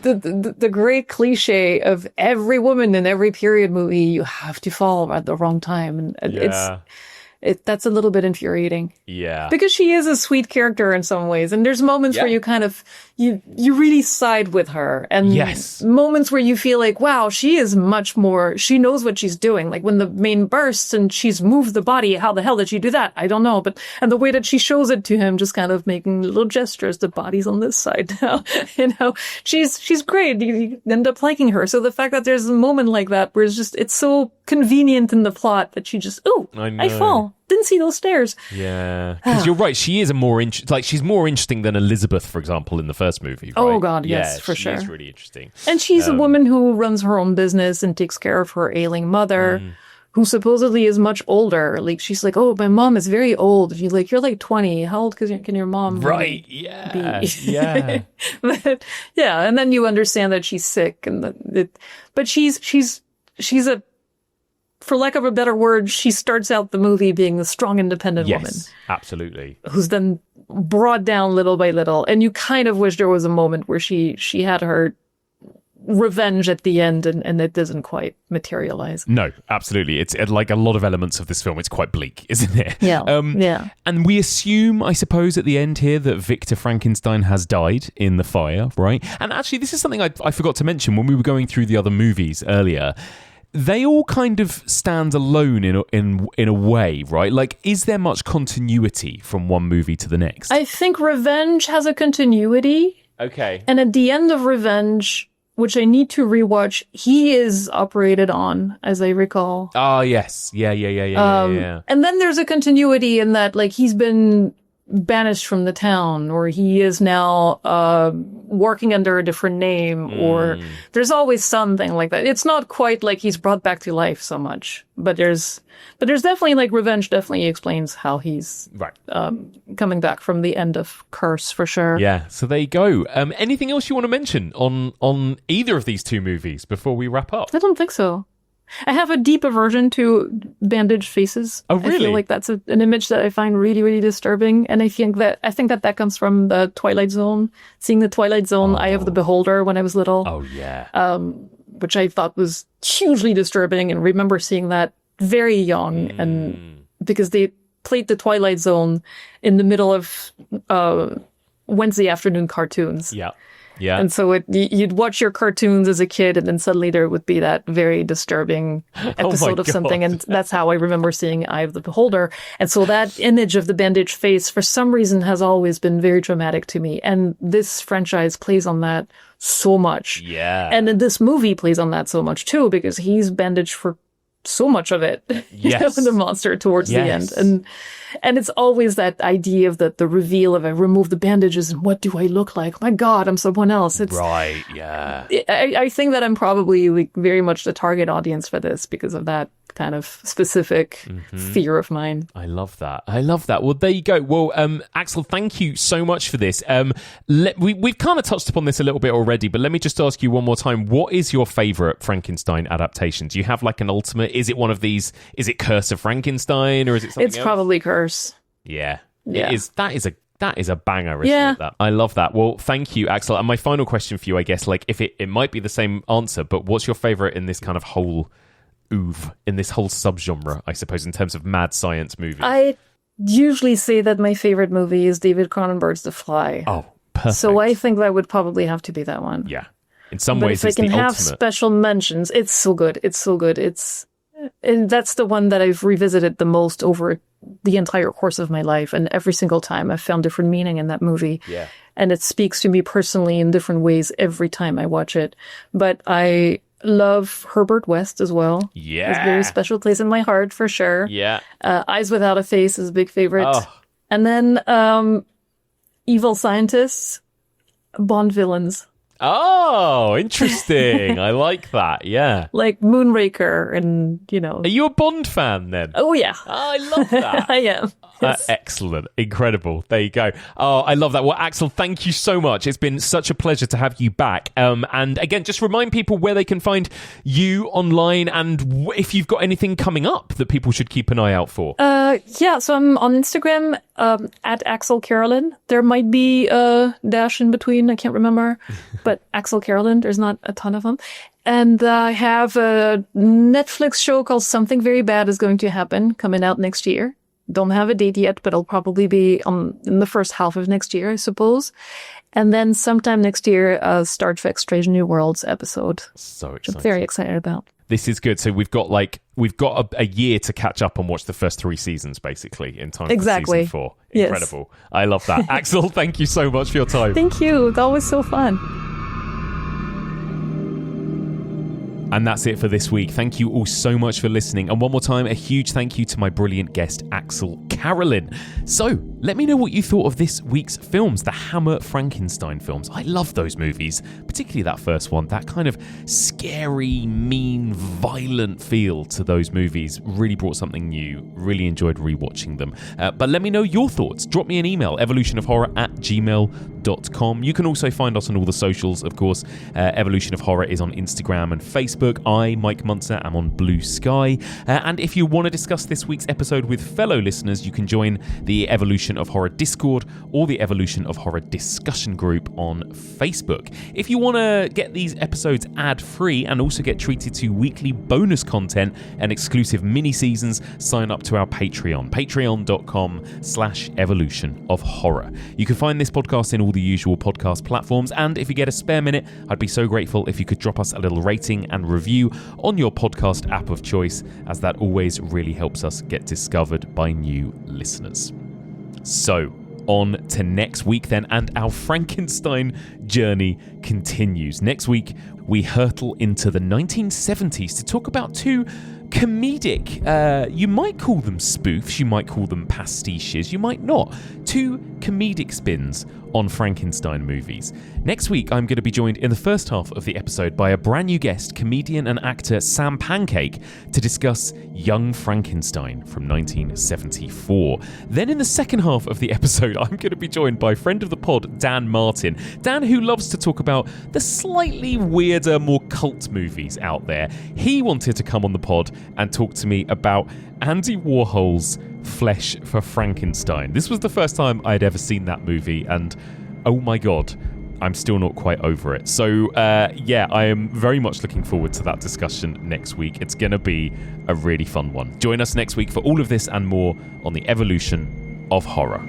the great cliche of every woman in every period movie, you have to fall at the wrong time, and that's a little bit infuriating. Yeah. Because she is a sweet character in some ways. And there's moments where you kind of, you really side with her. And moments where you feel like, wow, she is much more, she knows what she's doing. Like when the main bursts and she's moved the body, how the hell did she do that? I don't know. And the way that she shows it to him, just kind of making little gestures, the body's on this side now, she's great. You end up liking her. So the fact that there's a moment like that where it's so convenient in the plot that she just, I fall. Didn't see those stairs. Yeah. Because you're right, she is she's more interesting than Elizabeth, for example, in the first movie, right? Oh, God, yes, for sure. She is really interesting. And she's a woman who runs her own business and takes care of her ailing mother, who supposedly is much older. Like, she's like, oh, my mom is very old. You're like 20. How old can your mom be? Yeah. But, yeah, and then you understand that she's sick. But she's a, for lack of a better word, she starts out the movie being a strong, independent woman. Yes, absolutely. Who's then brought down little by little. And you kind of wish there was a moment where she had her revenge at the end, and it doesn't quite materialize. No, absolutely. It's like a lot of elements of this film. It's quite bleak, isn't it? Yeah. And we assume, I suppose, at the end here that Victor Frankenstein has died in the fire, right? And actually, this is something I forgot to mention when we were going through the other movies earlier. they all kind of stand alone in a way, right? Like, is there much continuity from one movie to the next? I think Revenge has a continuity. Okay. And at the end of Revenge, which I need to rewatch, he is operated on, as I recall. Oh, yes. Yeah. And then there's a continuity in that, like, he's been banished from the town, or he is now working under a different name, or there's always something like that. It's not quite like he's brought back to life so much, but there's definitely, like, Revenge definitely explains how he's coming back from the end of Curse, for sure. Yeah, so there you go. Anything else you want to mention on either of these two movies before we wrap up? I don't think so. I have a deep aversion to bandaged faces. Oh, really? I feel like that's an image that I find really, really disturbing. And I think that comes from the Twilight Zone, seeing the Twilight Zone, Eye of the Beholder, when I was little. Oh, yeah. Which I thought was hugely disturbing, and remember seeing that very young, and because they played the Twilight Zone in the middle of Wednesday afternoon cartoons. Yeah. Yeah. And so you'd watch your cartoons as a kid, and then suddenly there would be that very disturbing episode of something. And that's how I remember seeing Eye of the Beholder. And so that image of the bandaged face, for some reason, has always been very traumatic to me. And this franchise plays on that so much. Yeah. And then this movie plays on that so much too, because he's bandaged for so much of it. Yes. The monster towards the end. And it's always that idea of the reveal of I remove the bandages and what do I look like? My God, I'm someone else. It's right, yeah. I think that I'm probably, like, very much the target audience for this because of that kind of specific fear of mine. I love that. Well, there you go. Well, Axelle, thank you so much for this. We've kind of touched upon this a little bit already, but let me just ask you one more time. What is your favourite Frankenstein adaptation? Do you have, like, an ultimate? Is it one of these? Is it Curse of Frankenstein, or is it something else? It's probably Curse. Yeah. Yeah. It is. That is a banger, isn't it? That? I love that. Well, thank you, Axelle. And my final question for you, I guess, like, if it might be the same answer, but what's your favourite in this kind of whole in this whole subgenre, I suppose, in terms of mad science movies? I usually say that my favorite movie is David Cronenberg's The Fly. Oh, perfect. So I think that would probably have to be that one. Yeah. In some ways, if it's I can the have ultimate. special mentions, it's so good. And that's the one that I've revisited the most over the entire course of my life. And every single time I've found different meaning in that movie. Yeah. And it speaks to me personally in different ways every time I watch it. But I love Herbert West as well. Yeah. It's a very special place in my heart, for sure. Yeah. Eyes Without a Face is a big favorite. Oh. And then Evil Scientists, Bond villains. Oh, interesting. I like that. Yeah. Like Moonraker and, Are you a Bond fan then? Oh, yeah. Oh, I love that. I am. Yes. Excellent. Incredible. There you go. Oh, I love that. Well, Axelle, thank you so much. It's been such a pleasure to have you back. And again, just remind people where they can find you online and if you've got anything coming up that people should keep an eye out for. So I'm on Instagram at Axelle Carolyn. There might be a dash in between. I can't remember. But Axelle Carolyn, there's not a ton of them. And I have a Netflix show called Something Very Bad Is Going to Happen coming out next year. Don't have a date yet, but it'll probably be in the first half of next year, I suppose. And then sometime next year, a Star Trek Strange New Worlds episode. So exciting. Which I'm very excited about. This is good. So we've got a year to catch up and watch the first 3 seasons, basically, in time for season 4. Incredible. Yes. I love that. Axelle, thank you so much for your time. Thank you. It's always so fun. And that's it for this week. Thank you all so much for listening. And one more time, a huge thank you to my brilliant guest, Axelle Carolyn. So, let me know what you thought of this week's films, the Hammer Frankenstein films. I love those movies, particularly that first one. That kind of scary, mean, violent feel to those movies really brought something new. Really enjoyed rewatching them. But let me know your thoughts. Drop me an email, evolutionofhorror@gmail.com. You can also find us on all the socials, of course. Evolution of Horror is on Instagram and Facebook. I, Mike Munzer, am on Blue Sky. And if you want to discuss this week's episode with fellow listeners, you can join the Evolution of Horror Discord or the Evolution of Horror discussion group on Facebook. If you want to get these episodes ad-free and also get treated to weekly bonus content and exclusive mini-seasons, sign up to our Patreon, patreon.com/evolutionofhorror. You can find this podcast in all all the usual podcast platforms. And if you get a spare minute, I'd be so grateful if you could drop us a little rating and review on your podcast app of choice, as that always really helps us get discovered by new listeners. So, on to next week then, and our Frankenstein journey continues. Next week, we hurtle into the 1970s to talk about two comedic, you might call them spoofs, you might call them pastiches, you might not. Two comedic spins on Frankenstein movies. Next week, I'm going to be joined in the first half of the episode by a brand new guest, comedian and actor Sam Pancake, to discuss Young Frankenstein from 1974. Then in the second half of the episode, I'm going to be joined by friend of the pod, Dan Martin. Dan, who loves to talk about the slightly weirder, more cult movies out there. He wanted to come on the pod and talk to me about Andy Warhol's Flesh for Frankenstein. This was the first time I'd ever seen that movie, and oh my god, I'm still not quite over it. So yeah, I am very much looking forward to that discussion next week. It's going to be a really fun one. Join us next week for all of this and more on the evolution of horror.